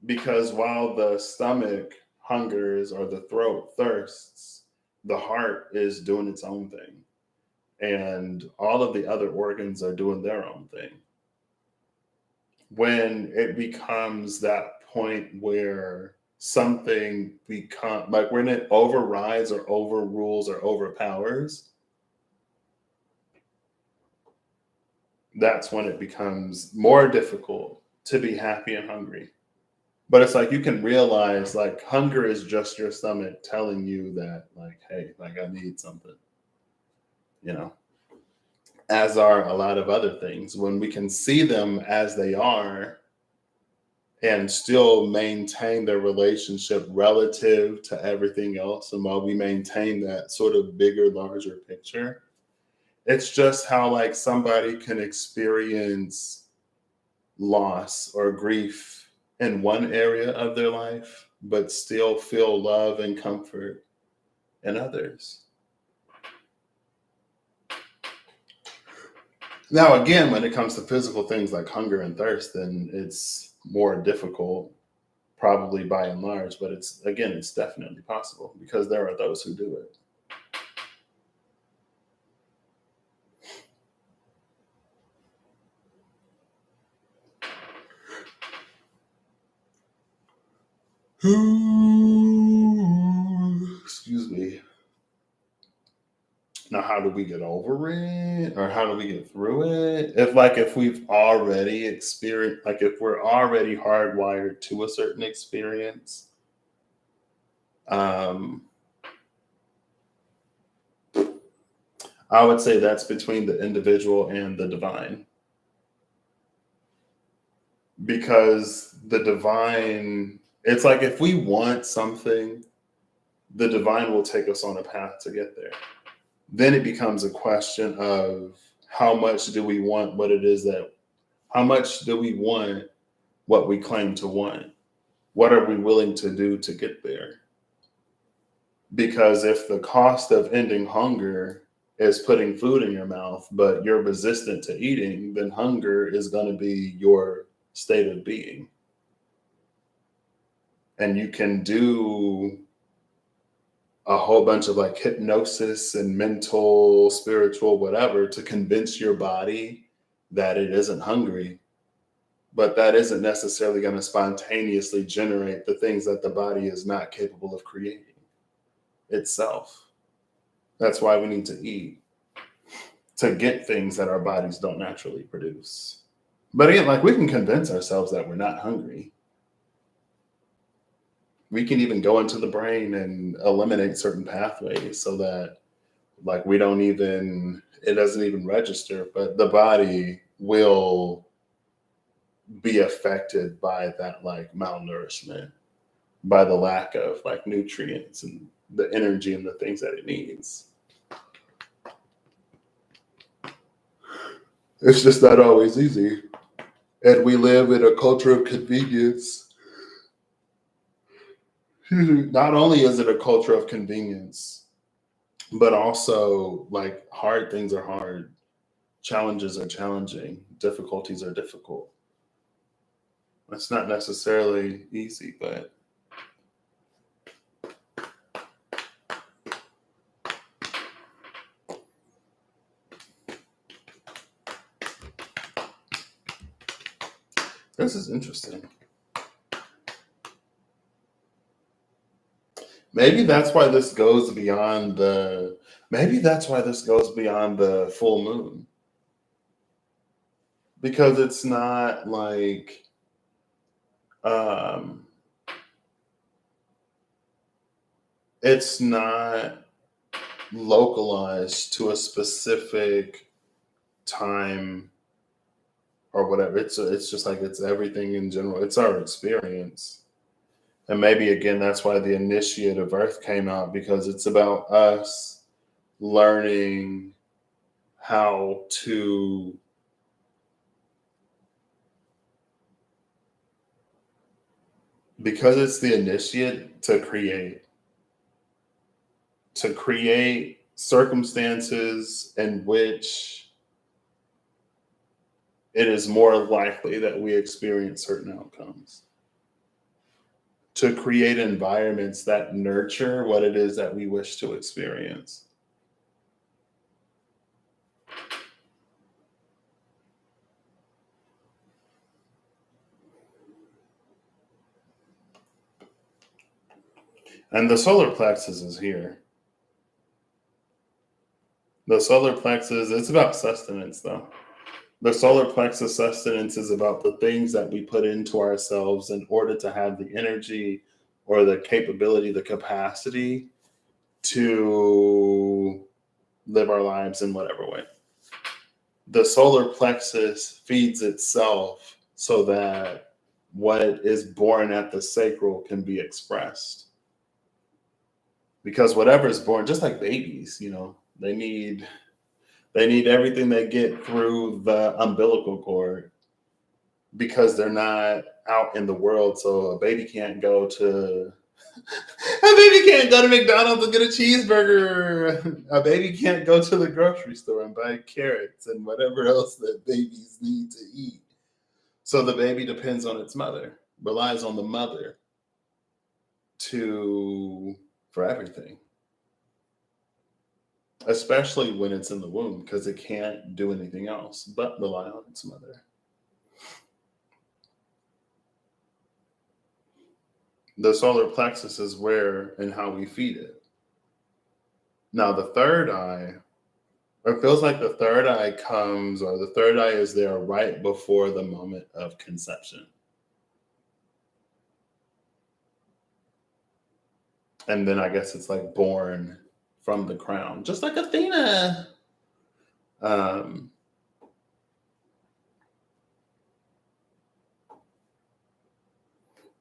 Speaker 1: Because while the stomach hungers or the throat thirsts, the heart is doing its own thing. And all of the other organs are doing their own thing. When it becomes that point where something become like when it overrides or overrules or overpowers, that's when it becomes more difficult to be happy and hungry. But it's like you can realize like hunger is just your stomach telling you that like, hey, like I need something. you know, as are a lot of other things. When we can see them as they are and still maintain their relationship relative to everything else, and while we maintain that sort of bigger, larger picture, it's just how like somebody can experience loss or grief in one area of their life, but still feel love and comfort in others. Now, again, when it comes to physical things like hunger and thirst, then it's more difficult, probably by and large, but it's definitely possible because there are those who do it. Excuse me. Now, how do we get over it, or how do we get through it? If we've already experienced, like if we're already hardwired to a certain experience, um, I would say that's between the individual and the divine, because the divine, it's like if we want something, the divine will take us on a path to get there. Then it becomes a question of how much do we want what it is that, how much do we want what we claim to want? What are we willing to do to get there? Because if the cost of ending hunger is putting food in your mouth, but you're resistant to eating, then hunger is going to be your state of being. And you can do a whole bunch of like hypnosis and mental, spiritual, whatever to convince your body that it isn't hungry. But that isn't necessarily going to spontaneously generate the things that the body is not capable of creating itself. That's why we need to eat, to get things that our bodies don't naturally produce. But again, like we can convince ourselves that we're not hungry. We can even go into the brain and eliminate certain pathways so that like we don't even, it doesn't even register, but the body will be affected by that like malnourishment, by the lack of like nutrients and the energy and the things that it needs. It's just not always easy. And we live in a culture of convenience. Not only is it a culture of convenience, but also like hard things are hard, challenges are challenging, difficulties are difficult. It's not necessarily easy, but this is interesting. Maybe that's why this goes beyond the maybe that's why this goes beyond the full moon, because um it's not localized to a specific time or whatever. It's just like it's everything in general. It's our experience. And maybe again that's why the initiate of Earth came out, because it's about us learning how to, because it's the initiate, to create circumstances in which it is more likely that we experience certain outcomes, to create environments that nurture what it is that we wish to experience. And the solar plexus is here. The solar plexus, it's about sustenance though. The solar plexus sustenance is about the things that we put into ourselves in order to have the energy or the capability, the capacity to live our lives in whatever way. The solar plexus feeds itself so that what is born at the sacral can be expressed. Because whatever is born, just like babies, they need everything they get through the umbilical cord because they're not out in the world. So a baby can't go to McDonald's and get a cheeseburger. A baby can't go to the grocery store and buy carrots and whatever else that babies need to eat. So the baby depends on its mother, relies on the mother for everything. Especially when it's in the womb, because it can't do anything else but rely on its mother. The solar plexus is where and how we feed it. Now, the third eye, it feels like the third eye is there right before the moment of conception. And then I guess it's like born from the crown, just like Athena.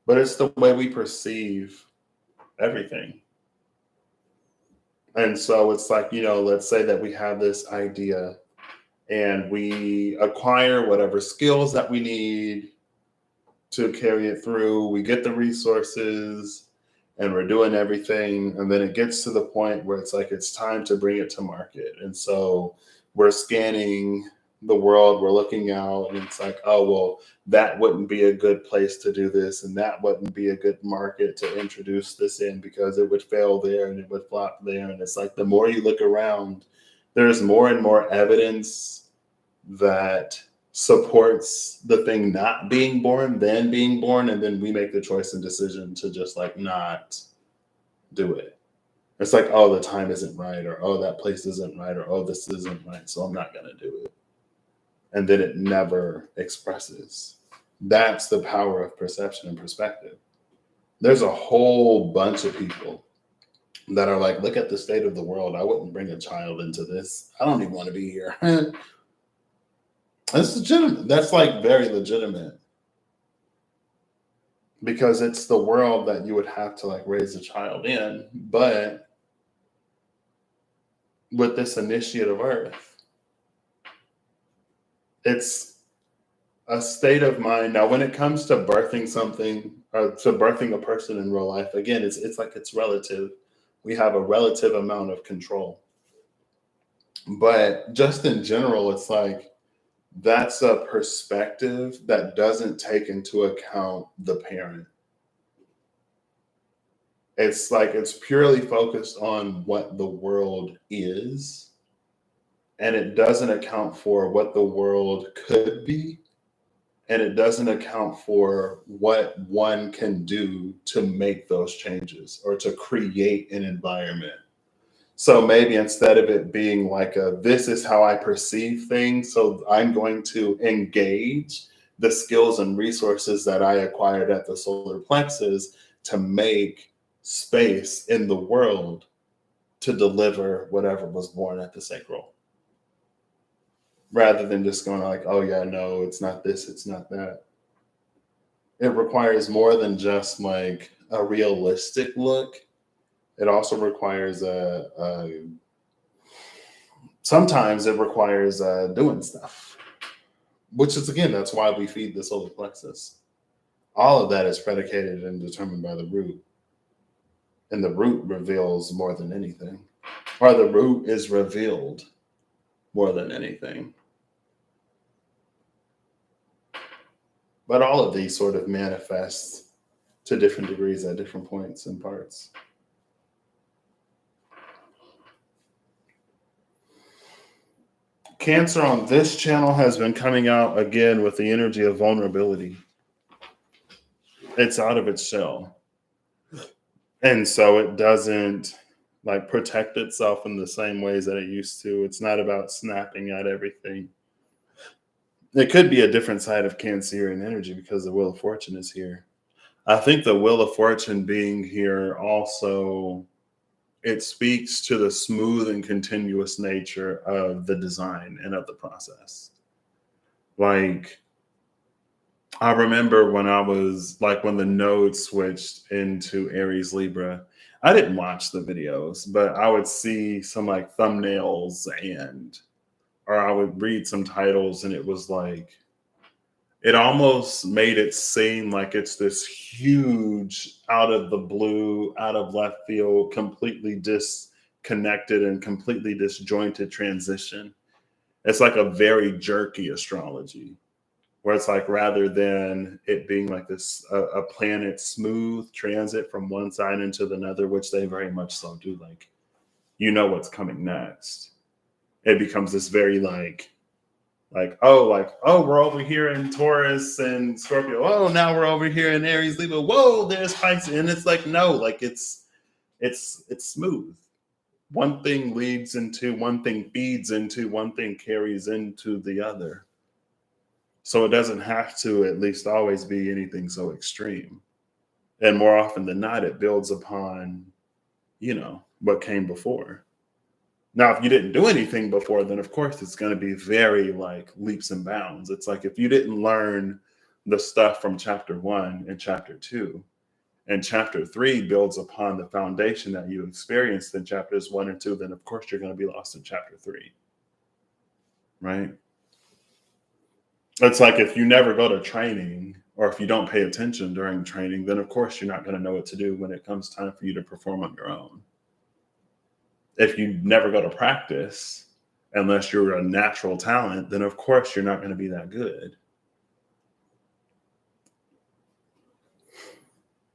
Speaker 1: But it's the way we perceive everything. And so it's like, let's say that we have this idea and we acquire whatever skills that we need to carry it through. We get the resources and we're doing everything. And then it gets to the point where it's like, it's time to bring it to market. And so we're scanning the world, we're looking out, and it's like, oh, well, that wouldn't be a good place to do this, and that wouldn't be a good market to introduce this in because it would fail there and it would flop there. And it's like, the more you look around, there's more and more evidence that supports the thing not being born than being born. And then we make the choice and decision to just like not do it. It's like, oh, the time isn't right, or oh, that place isn't right, or oh, this isn't right, so I'm not going to do it. And then it never expresses. That's the power of perception and perspective. There's a whole bunch of people that are like, look at the state of the world. I wouldn't bring a child into this. I don't even want to be here. That's legitimate. That's like very legitimate. Because it's the world that you would have to like raise a child in. But with this initiate of earth, it's a state of mind. Now, when it comes to birthing something or to birthing a person in real life, again, it's like it's relative. We have a relative amount of control. But just in general, it's like that's a perspective that doesn't take into account the parent. It's like it's purely focused on what the world is. And it doesn't account for what the world could be. And it doesn't account for what one can do to make those changes or to create an environment. So maybe instead of it being like this is how I perceive things, so I'm going to engage the skills and resources that I acquired at the solar plexus to make space in the world to deliver whatever was born at the sacral. Rather than just going like, oh yeah, no, it's not this, it's not that. It requires more than just like a realistic look. It also requires sometimes it requires doing stuff, which is, again, that's why we feed the solar plexus. All of that is predicated and determined by the root. And the root reveals more than anything, or the root is revealed more than anything. But all of these sort of manifest to different degrees at different points and parts. Cancer on this channel has been coming out again with the energy of vulnerability. It's out of its shell. And so it doesn't like protect itself in the same ways that it used to. It's not about snapping at everything. It could be a different side of Cancerian energy because the Wheel of Fortune is here. I think the Wheel of Fortune being here also it speaks to the smooth and continuous nature of the design and of the process. Like, I remember when I was like, when the node switched into Aries Libra, I didn't watch the videos, but I would see some like thumbnails or I would read some titles, and it was like, it almost made it seem like it's this huge, out of the blue, out of left field, completely disconnected and completely disjointed transition. It's like a very jerky astrology, where it's like, rather than it being like this, a planet smooth transit from one side into the other, which they very much so do, like, you know what's coming next. It becomes this very oh, we're over here in Taurus and Scorpio. Oh, now we're over here in Aries, Libra. Whoa, there's Pisces. And it's like, no, like it's smooth. One thing leads into, one thing feeds into, one thing carries into the other. So it doesn't have to at least always be anything so extreme. And more often than not, it builds upon, what came before. Now, if you didn't do anything before, then of course it's going to be very like leaps and bounds. It's like, if you didn't learn the stuff from chapter 1 and chapter 2, and chapter 3 builds upon the foundation that you experienced in chapters 1 and 2, then of course you're going to be lost in chapter 3. Right? It's like, if you never go to training, or if you don't pay attention during training, then of course you're not going to know what to do when it comes time for you to perform on your own. If you never go to practice, unless you're a natural talent, then of course you're not going to be that good.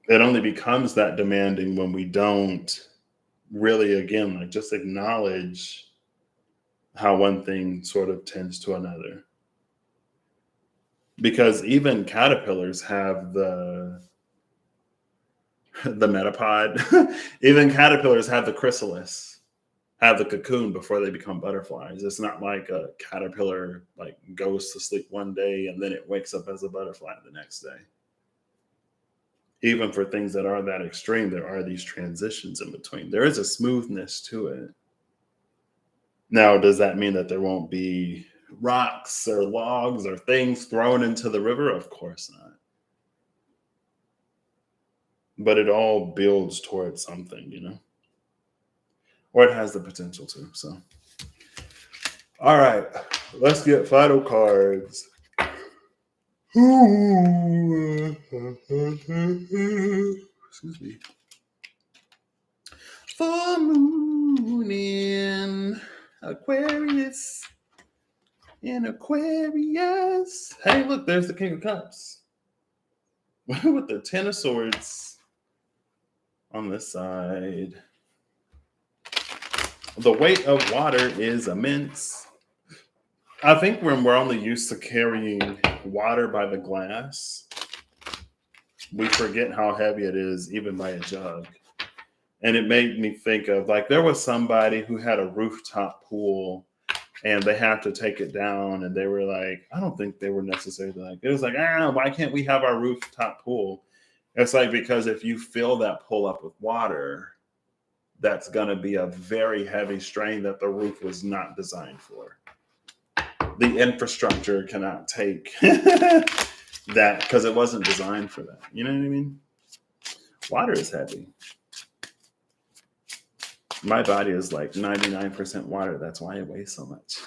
Speaker 1: It only becomes that demanding when we don't really, again, like, just acknowledge how one thing sort of tends to another. Because even caterpillars have the metapod. Even caterpillars have the chrysalis, have the cocoon before they become butterflies. It's not like a caterpillar like goes to sleep one day and then it wakes up as a butterfly the next day. Even for things that are that extreme, there are these transitions in between. There is a smoothness to it. Now, does that mean that there won't be rocks or logs or things thrown into the river? Of course not. But it all builds towards something, or it has the potential to. So, all right, let's get final cards. Excuse me. Full moon in Aquarius. In Aquarius. Hey, look, there's the King of Cups. With the Ten of Swords on this side. The weight of water is immense. I think when we're only used to carrying water by the glass, we forget how heavy it is even by a jug. And it made me think of, like, there was somebody who had a rooftop pool and they had to take it down, and they were like, I don't think they were necessarily like, it was like, why can't we have our rooftop pool? It's like, because if you fill that pool up with water, that's going to be a very heavy strain that the roof was not designed for. The infrastructure cannot take that because it wasn't designed for that. You know what I mean? Water is heavy. My body is like 99% water. That's why it weighs so much.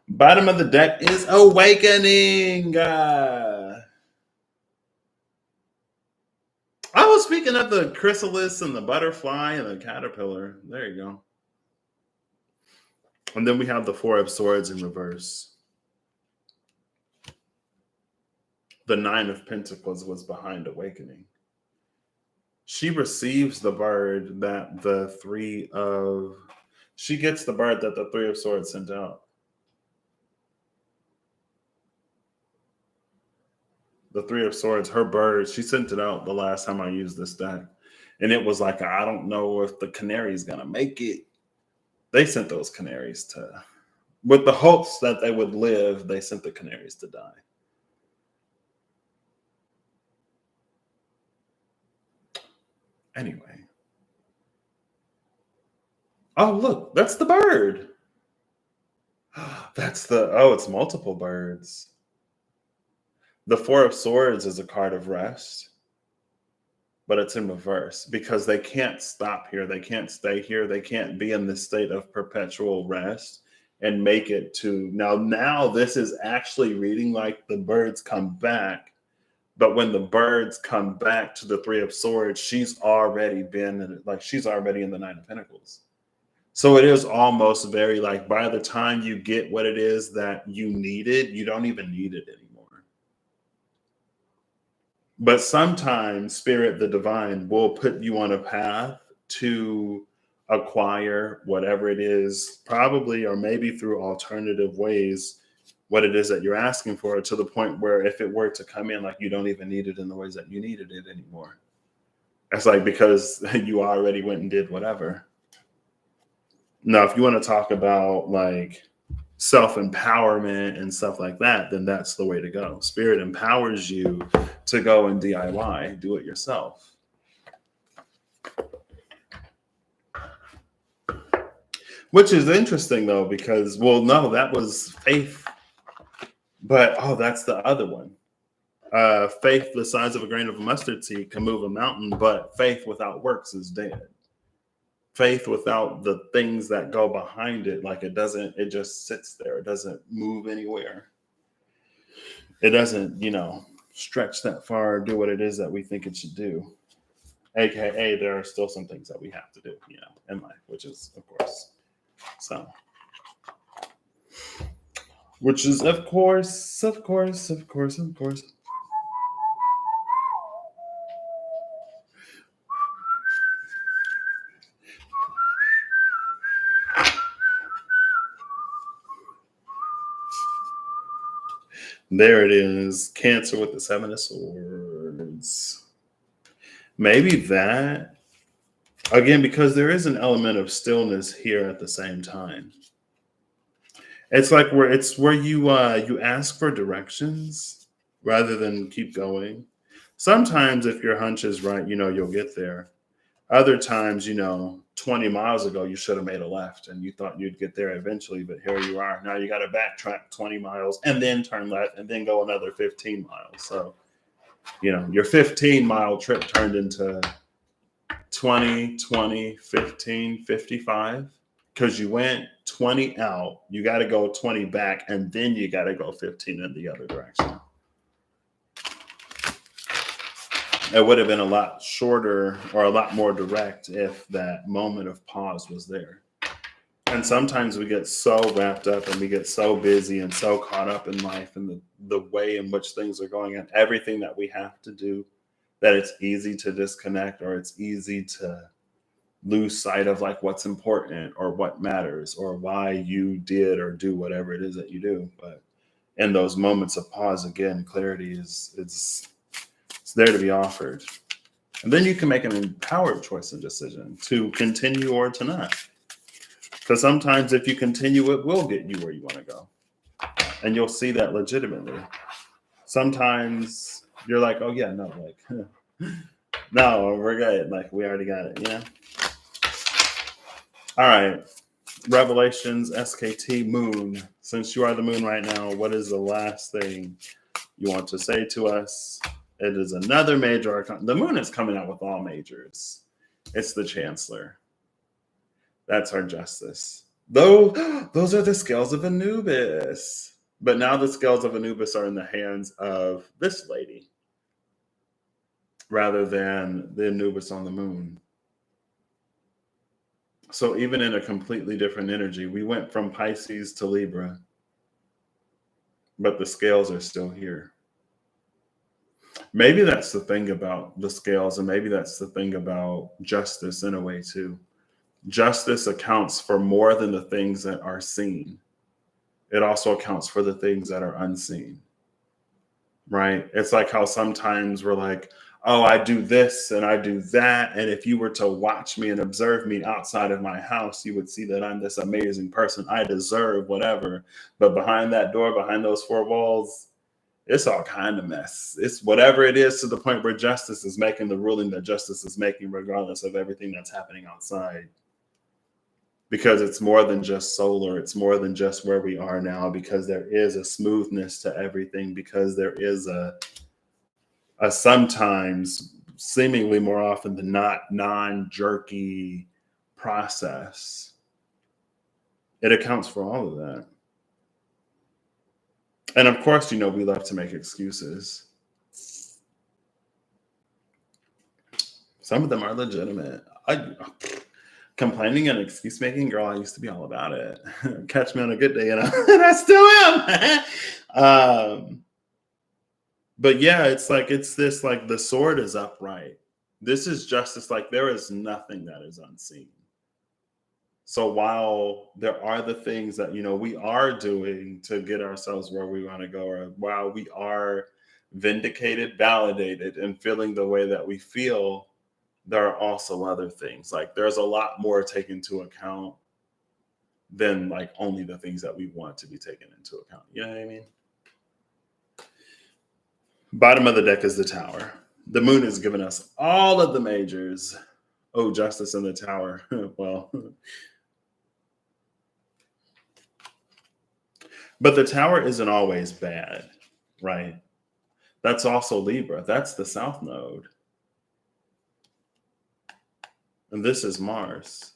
Speaker 1: Bottom of the deck is awakening. I was speaking of the chrysalis and the butterfly and the caterpillar. There you go. And then we have the Four of Swords in reverse. The Nine of Pentacles was behind awakening. She receives the bird that she gets the bird that the Three of Swords sent out. The Three of Swords, her bird, she sent it out the last time I used this deck. And it was like, I don't know if the canary is going to make it. They sent those canaries with the hopes that they would live, they sent the canaries to die. Anyway. Oh, look, that's the bird. It's multiple birds. The Four of Swords is a card of rest, but it's in reverse because they can't stop here. They can't stay here. They can't be in this state of perpetual rest and make it to now this is actually reading like the birds come back. But when the birds come back to the Three of Swords, she's already she's already in the Nine of Pentacles. So it is almost very like by the time you get what it is that you needed, you don't even need it anymore. But sometimes Spirit, the divine, will put you on a path to acquire whatever it is, probably or maybe through alternative ways, what it is that you're asking for, to the point where if it were to come in, like you don't even need it in the ways that you needed it anymore. It's like because you already went and did whatever. Now, if you want to talk about like self-empowerment and stuff like that, then that's the way to go. Spirit empowers you to go and DIY, do it yourself. Which is interesting though, because, well, no, that was faith. But, that's the other one. Faith the size of a grain of a mustard seed can move a mountain, but faith without works is dead. Faith without the things that go behind it, like it just sits there. It doesn't move anywhere. It doesn't, stretch that far, do what it is that we think it should do. AKA, there are still some things that we have to do, in life, which is, of course, so. Which is, of course. There it is. Cancer with the Seven of Swords. Maybe that, again, because there is an element of stillness here at the same time. It's like where you ask for directions rather than keep going. Sometimes if your hunch is right, you'll get there. Other times, 20 miles ago, you should have made a left and you thought you'd get there eventually, but here you are. Now you got to backtrack 20 miles and then turn left and then go another 15 miles. So, your 15-mile trip turned into 20, 15, 55, because you went 20 out, you got to go 20 back, and then you got to go 15 in the other direction. It would have been a lot shorter or a lot more direct if that moment of pause was there. And sometimes we get so wrapped up and we get so busy and so caught up in life and the way in which things are going and everything that we have to do, that it's easy to disconnect, or it's easy to lose sight of like what's important or what matters or why you did or do whatever it is that you do. But in those moments of pause, again, clarity it's there to be offered. And then you can make an empowered choice and decision to continue or to not. Because sometimes if you continue, it will get you where you want to go. And you'll see that legitimately. Sometimes you're like, oh yeah, no, like, no, we're good. Like, we already got it, yeah? All right. Revelations, SKT, Moon. Since you are the moon right now, what is the last thing you want to say to us? It is another major arcana. The moon is coming out with all majors. It's the Chancellor. That's our justice. Those are the scales of Anubis. But now the scales of Anubis are in the hands of this lady rather than the Anubis on the moon. So even in a completely different energy, we went from Pisces to Libra, but the scales are still here. Maybe that's the thing about the scales, and maybe that's the thing about justice in a way too. Justice accounts for more than the things that are seen. It also accounts for the things that are unseen, right? It's like how sometimes we're like, oh, I do this and I do that. And if you were to watch me and observe me outside of my house, you would see that I'm this amazing person. I deserve whatever. But behind that door, behind those four walls, It's all kind of mess. It's whatever it is, to the point where justice is making the ruling that justice is making, regardless of everything that's happening outside. Because it's more than just solar. It's more than just where we are now, because there is a smoothness to everything, because there is a sometimes, seemingly more often than not, non-jerky process. It accounts for all of that. And of course, we love to make excuses. Some of them are legitimate. Complaining and excuse making, girl, I used to be all about it. Catch me on a good day, and I still am. But yeah, it's this, like, the sword is upright. This is justice. Like, there is nothing that is unseen. So while there are the things that, we are doing to get ourselves where we want to go, or while we are vindicated, validated, and feeling the way that we feel, there are also other things. Like, there's a lot more taken into account than, like, only the things that we want to be taken into account. You know what I mean? Bottom of the deck is the tower. The moon has given us all of the majors. Oh, justice in the tower. Well, but the tower isn't always bad, right? That's also Libra. That's the south node. And this is Mars.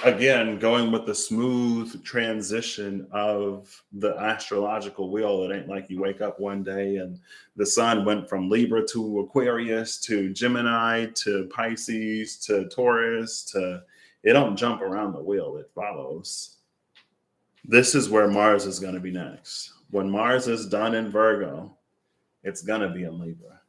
Speaker 1: Again, going with the smooth transition of the astrological wheel. It ain't like you wake up one day and the sun went from Libra to Aquarius to Gemini to Pisces to Taurus to, it don't jump around the wheel, it follows. This is where Mars is going to be next. When Mars is done in Virgo, it's going to be in Libra.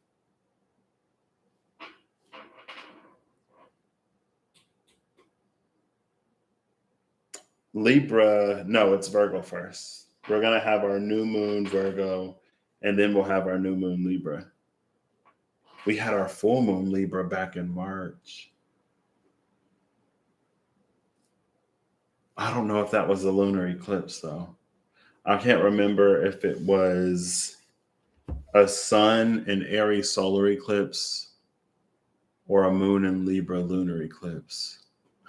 Speaker 1: Libra, no, it's Virgo first. We're going to have our new moon Virgo, and then we'll have our new moon Libra. We had our full moon Libra back in March. I don't know if that was a lunar eclipse, though. I can't remember if it was a sun in Aries solar eclipse or a moon in Libra lunar eclipse.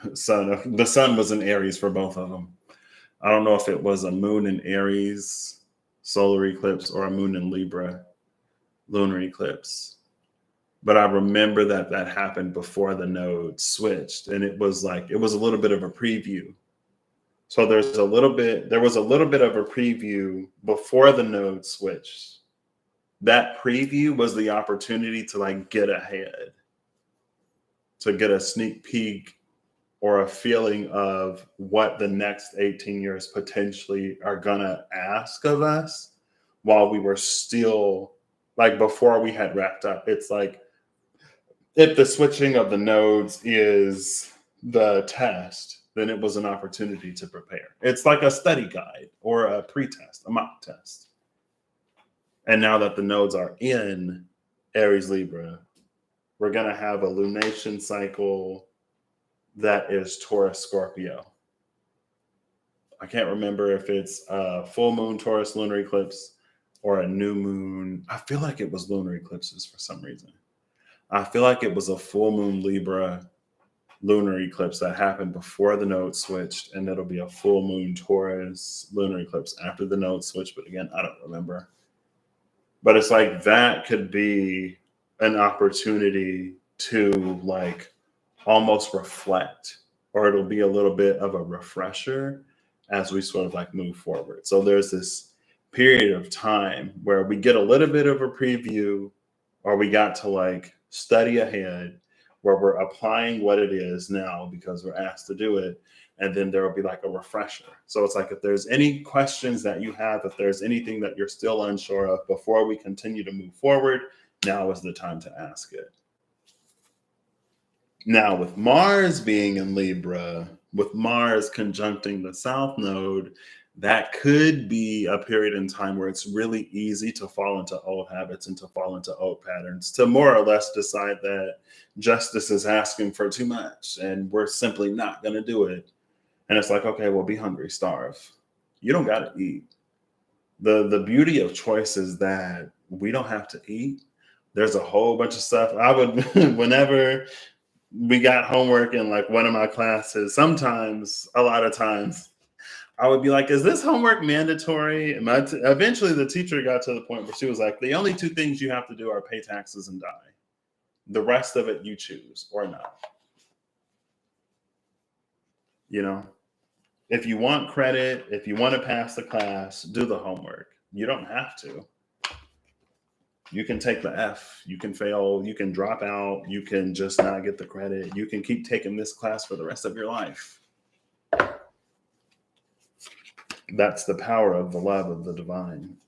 Speaker 1: The sun was in Aries for both of them. I don't know if it was a moon in Aries solar eclipse or a moon in Libra lunar eclipse. But I remember that happened before the node switched, and it was a little bit of a preview. So there was a little bit of a preview before the node switched. That preview was the opportunity to get ahead, to get a sneak peek or a feeling of what the next 18 years potentially are gonna ask of us while we were still, before we had wrapped up. It's like, if the switching of the nodes is the test, then it was an opportunity to prepare. It's like a study guide or a pre-test, a mock test. And now that the nodes are in Aries Libra, we're going to have a lunation cycle that is Taurus Scorpio. I can't remember if it's a full moon Taurus lunar eclipse or a new moon. I feel like it was lunar eclipses for some reason. I feel like it was a full moon Libra lunar eclipse that happened before the node switched, and it'll be a full moon Taurus lunar eclipse after the node switch. But again, I don't remember. But it's like that could be an opportunity to almost reflect, or it'll be a little bit of a refresher as we sort of move forward. So there's this period of time where we get a little bit of a preview, or we got to study ahead, where we're applying what it is now because we're asked to do it. And then there will be a refresher. So it's if there's any questions that you have, if there's anything that you're still unsure of before we continue to move forward, now is the time to ask it. Now, with Mars being in Libra, with Mars conjuncting the South Node, that could be a period in time where it's really easy to fall into old habits and to fall into old patterns, to more or less decide that justice is asking for too much and we're simply not going to do it. And it's okay, well, be hungry, starve. You don't got to eat. The beauty of choice is that we don't have to eat. There's a whole bunch of stuff. I would whenever we got homework in like one of my classes, sometimes, a lot of times, I would be like, is this homework mandatory? And eventually the teacher got to the point where she was like, the only two things you have to do are pay taxes and die. The rest of it you choose or not. You know, if you want credit, if you want to pass the class, do the homework. You don't have to. You can take the F, you can fail, you can drop out, you can just not get the credit. You can keep taking this class for the rest of your life. That's the power of the love of the divine.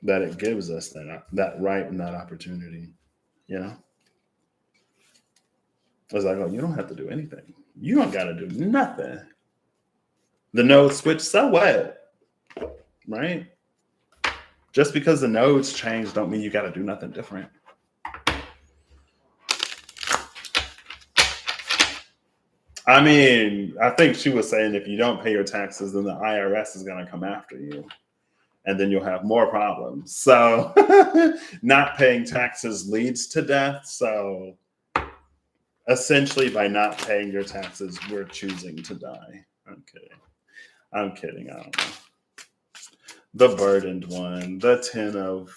Speaker 1: That it gives us that right and that opportunity, you know? It's like, oh, you don't have to do anything. You don't got to do nothing. The node switch, so what? Right? Just because the nodes change don't mean you got to do nothing different. I mean, I think she was saying if you don't pay your taxes, then the IRS is going to come after you. And then you'll have more problems. So not paying taxes leads to death. So essentially, by not paying your taxes, we're choosing to die. I'm kidding. I'm kidding. I don't know. The burdened one, the 10 of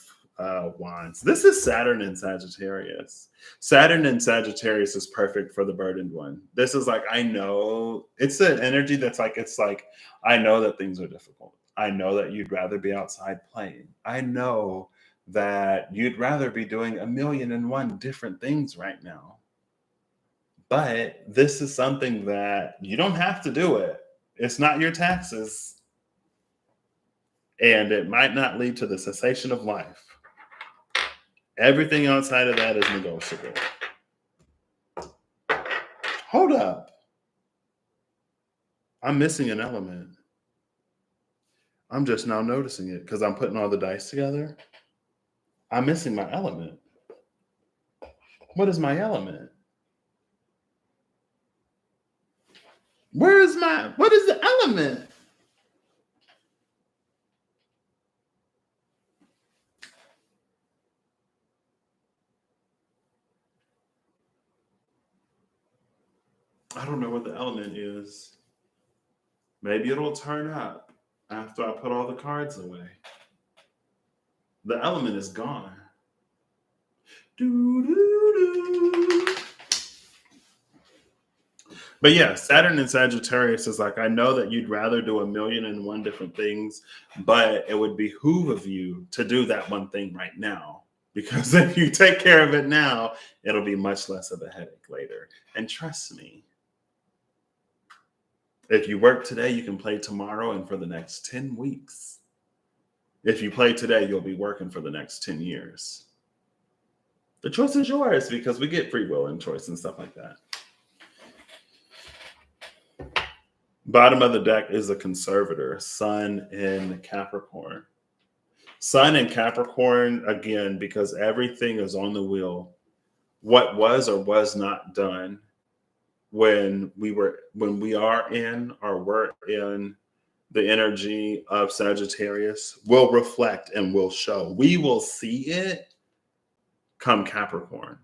Speaker 1: wands. This is Saturn in Sagittarius. Saturn in Sagittarius is perfect for the burdened one. This is like, I know it's an energy that's like, it's like, I know that things are difficult. I know that you'd rather be outside playing. I know that you'd rather be doing 1,000,001 different things right now. But this is something that you don't have to do it. It's not your taxes. And it might not lead to the cessation of life. Everything outside of that is negotiable. Hold up. I'm missing an element. I'm just now noticing it because I'm putting all the dice together. I'm missing my element. What is my element? What is the element? I don't know what the element is. Maybe it'll turn up after I put all the cards away. The element is gone. Doo, doo, doo. But yeah, Saturn in Sagittarius is like, I know that you'd rather do 1,000,001 different things, but it would behoove of you to do that one thing right now. Because if you take care of it now, it'll be much less of a headache later. And trust me, if you work today, you can play tomorrow and for the next 10 weeks. If you play today, you'll be working for the next 10 years. The choice is yours because we get free will and choice and stuff like that. Bottom of the deck is a conservator, Sun in Capricorn. Sun in Capricorn, again, because everything is on the wheel. What was or was not done when we are in or were in the energy of Sagittarius will reflect and will show. We will see it come Capricorn.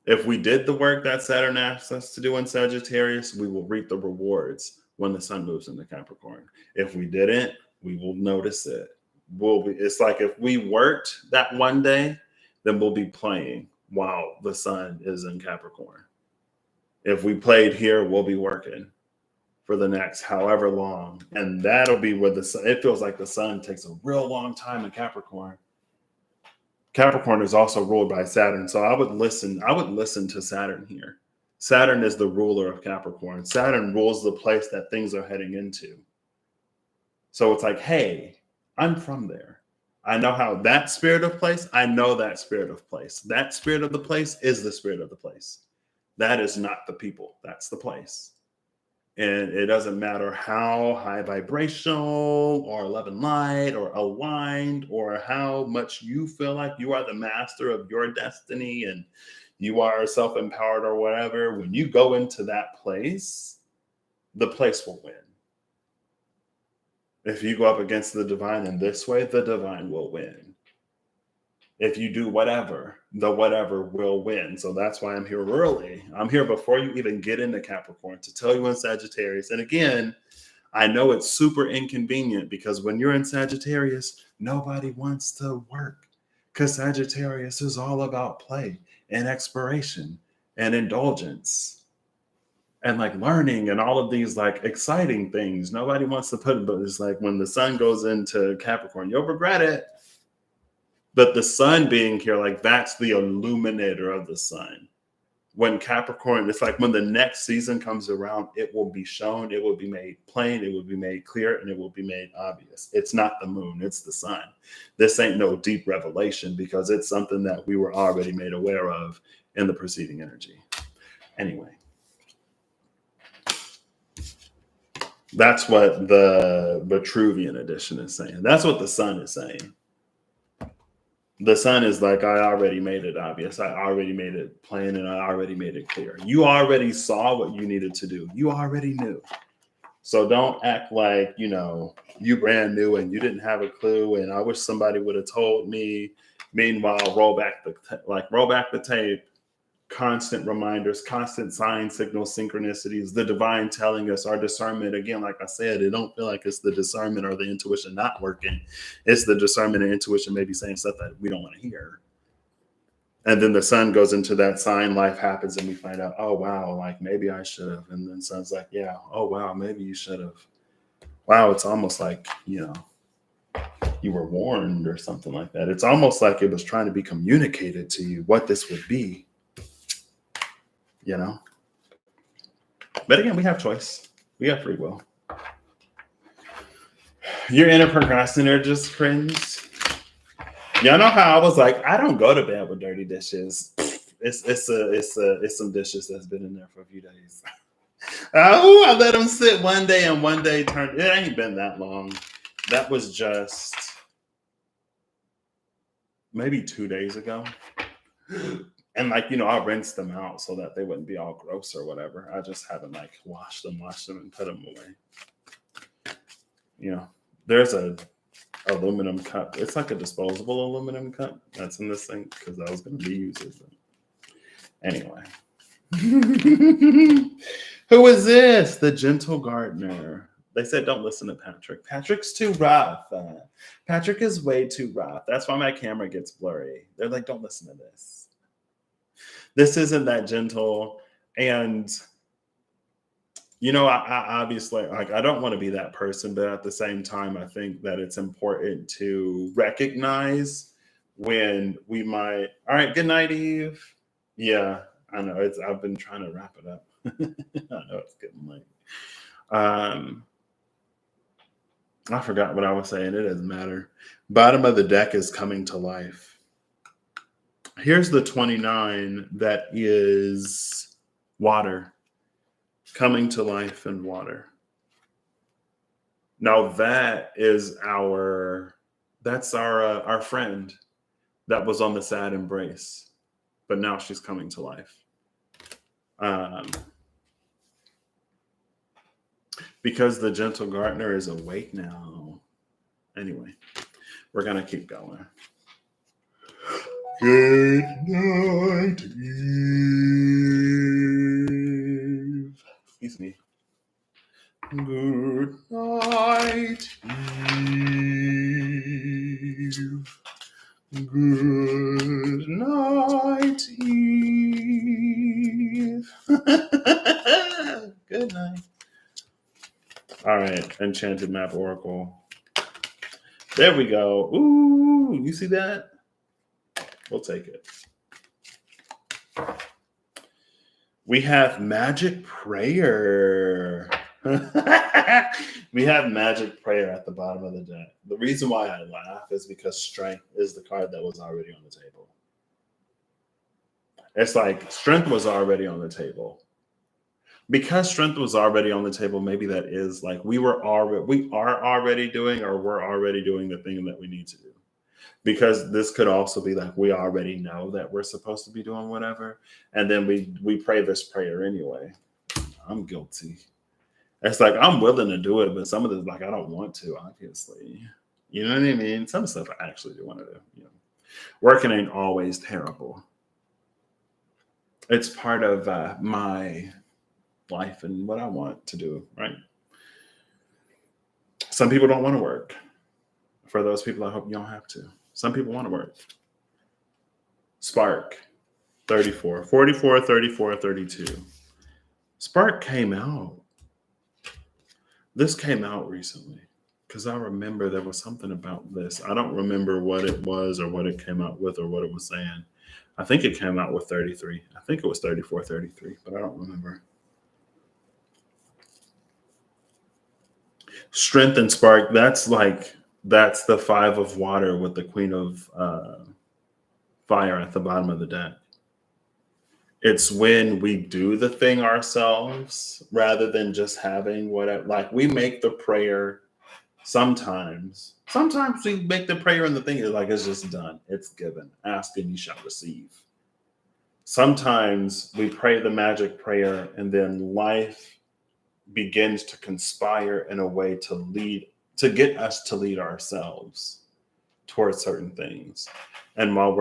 Speaker 1: If we did the work that Saturn asks us to do in Sagittarius, we will reap the rewards when the sun moves into Capricorn. If we didn't, we will notice it. It's like if we worked that one day, then we'll be playing while the sun is in Capricorn. If we played here, we'll be working for the next however long. And that'll be where it feels like the sun takes a real long time in Capricorn. Capricorn is also ruled by Saturn. So I would listen to Saturn here. Saturn is the ruler of Capricorn. Saturn rules the place that things are heading into. So it's like, hey, I'm from there. I know how that spirit of place, I know that spirit of place. That spirit of the place is the spirit of the place. That is not the people. That's the place. And it doesn't matter how high vibrational or love and light or aligned or how much you feel like you are the master of your destiny and you are self-empowered or whatever. When you go into that place, the place will win. If you go up against the divine in this way, the divine will win. If you do whatever, the whatever will win. So that's why I'm here early. I'm here before you even get into Capricorn to tell you in Sagittarius. And again, I know it's super inconvenient because when you're in Sagittarius, nobody wants to work because Sagittarius is all about play and exploration and indulgence and like learning and all of these like exciting things. Nobody wants to put it, but it's like when the sun goes into Capricorn, you'll regret it. But the sun being here, like that's the illuminator of the sun. When Capricorn, it's like when the next season comes around, it will be shown, it will be made plain, it will be made clear, and it will be made obvious. It's not the moon, it's the sun. This ain't no deep revelation because it's something that we were already made aware of in the preceding energy. Anyway, that's what the Vitruvian edition is saying. That's what the sun is saying. The sun is like, I already made it obvious. I already made it plain and I already made it clear. You already saw what you needed to do. You already knew. So don't act like, you brand new and you didn't have a clue. And I wish somebody would have told me. Meanwhile, roll back the tape. Constant reminders, constant signs, signals, synchronicities, the divine telling us our discernment. Again, like I said, it don't feel like it's the discernment or the intuition not working. It's the discernment and intuition maybe saying stuff that we don't want to hear. And then the sun goes into that sign, life happens, and we find out, oh, wow, like maybe I should have. And then sun's like, yeah, oh, wow, maybe you should have. Wow, it's almost like, you were warned or something like that. It's almost like it was trying to be communicated to you what this would be. But again, we have choice. We have free will. Your inner procrastinator just cringed. Y'all know how I was like, I don't go to bed with dirty dishes. It's some dishes that's been in there for a few days. Oh, I let them sit one day and one day turn. It ain't been that long. That was just maybe 2 days ago. And I rinsed them out so that they wouldn't be all gross or whatever. I just haven't washed them and put them away. There's a aluminum cup. It's like a disposable aluminum cup that's in this thing because I was going to be using it. Anyway. Who is this? The gentle gardener. They said don't listen to Patrick. Patrick's too rough. Patrick is way too rough. That's why my camera gets blurry. They're like, don't listen to this. This isn't that gentle. And, I obviously, I don't want to be that person, but at the same time, I think that it's important to recognize when we might. All right, good night, Eve. Yeah, I know. I've been trying to wrap it up. I know it's getting late. I forgot what I was saying. It doesn't matter. Bottom of the deck is coming to life. Here's the 29 that is water, coming to life in water. Now that is our friend that was on the sad embrace, but now she's coming to life. Because the gentle gardener is awake now. Anyway, we're going to keep going. Good night, Eve. Excuse me. Good night, Eve. Good night, Eve. Good night. All right, Enchanted Map Oracle. There we go. Ooh, you see that? We'll take it. We have Magic Prayer. We have Magic Prayer at the bottom of the deck. The reason why I laugh is because Strength is the card that was already on the table. It's like Strength was already on the table. Because Strength was already on the table, maybe that is like we are already doing the thing that we need to do. Because this could also be like we already know that we're supposed to be doing whatever, and then we pray this prayer anyway. I'm guilty. It's like I'm willing to do it, but some of this, like, I don't want to, obviously. You know what I mean? Some stuff I actually do want to do. You know, working ain't always terrible. It's part of my life and what I want to do, right? Some people don't want to work. For those people, I hope you don't have to. Some people want to work. Spark, 34, 44, 34, 32. Spark came out. This came out recently because I remember there was something about this. I don't remember what it was or what it came out with or what it was saying. I think it came out with 33. I think it was 34, 33, but I don't remember. Strength and spark, that's the 5 of water with the queen of fire at the bottom of the deck. It's when we do the thing ourselves rather than just having whatever. Like, we make the prayer sometimes. Sometimes we make the prayer and the thing is like, it's just done. It's given. Ask and you shall receive. Sometimes we pray the magic prayer and then life begins to conspire in a way to get us to lead ourselves towards certain things. And while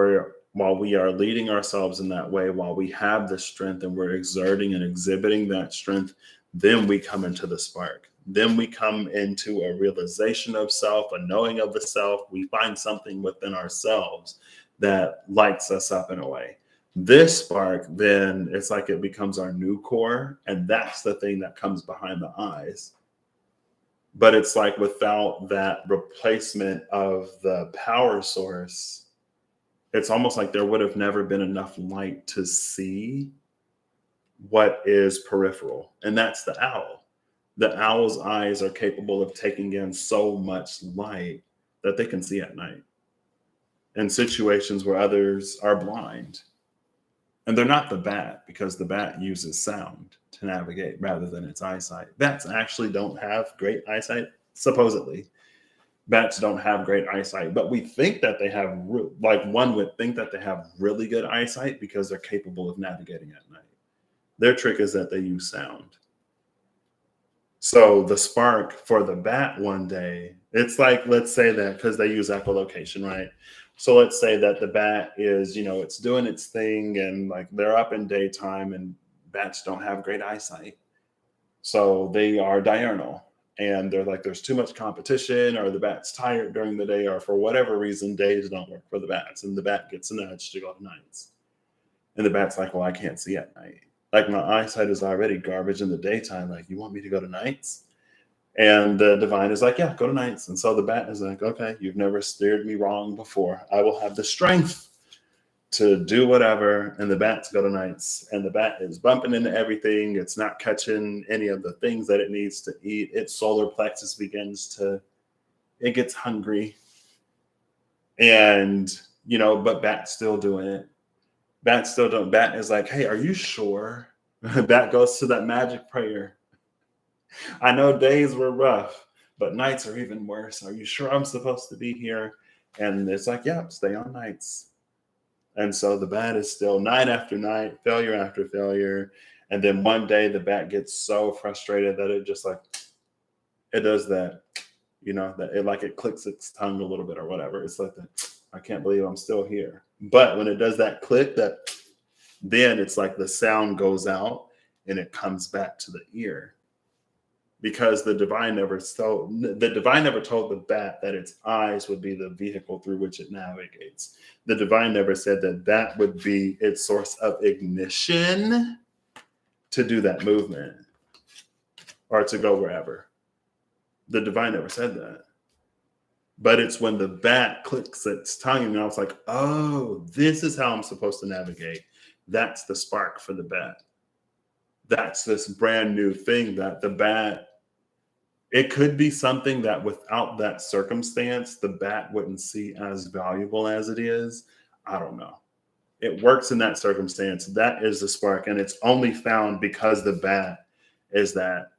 Speaker 1: we are leading ourselves in that way, while we have the strength and we're exerting and exhibiting that strength, then we come into the spark. Then we come into a realization of self, a knowing of the self. We find something within ourselves that lights us up in a way. This spark, then it's like it becomes our new core, and that's the thing that comes behind the eyes. But it's like without that replacement of the power source, it's almost like there would have never been enough light to see what is peripheral. And that's the owl. The owl's eyes are capable of taking in so much light that they can see at night in situations where others are blind. And they're not the bat, because the bat uses sound to navigate rather than its eyesight. Bats actually don't have great eyesight, supposedly. Bats don't have great eyesight, but we think that they have, one would think that they have really good eyesight because they're capable of navigating at night. Their trick is that they use sound. So the spark for the bat one day, it's like, let's say that because they use echolocation, right? So let's say that the bat is, it's doing its thing and like they're up in daytime and bats don't have great eyesight. So they are diurnal and they're like, there's too much competition or the bat's tired during the day or for whatever reason, days don't work for the bats and the bat gets a nudge to go to nights. And the bat's like, well, I can't see at night. Like my eyesight is already garbage in the daytime. Like, you want me to go to nights? And the divine is like, yeah, go to nights. And so the bat is like, okay, you've never steered me wrong before. I will have the strength to do whatever. And the bats go to nights. And the bat is bumping into everything. It's not catching any of the things that it needs to eat. Its solar plexus it gets hungry. And, but bat's still doing it. Bat still don't. Bat is like, hey, are you sure? Bat goes to that magic prayer. I know days were rough, but nights are even worse. Are you sure I'm supposed to be here? And it's like, yeah, stay on nights. And so the bat is still night after night, failure after failure. And then one day the bat gets so frustrated that it just it does that, that it clicks its tongue a little bit or whatever. It's like that. I can't believe I'm still here. But when it does that click, then it's like the sound goes out and it comes back to the ear. Because the divine never told the bat that its eyes would be the vehicle through which it navigates. The divine never said that would be its source of ignition to do that movement or to go wherever. The divine never said that. But it's when the bat clicks its tongue and I was like, oh, this is how I'm supposed to navigate. That's the spark for the bat. That's this brand new thing that the bat, it could be something that without that circumstance, the bat wouldn't see as valuable as it is. I don't know. It works in that circumstance. That is the spark. And it's only found because the bat is that,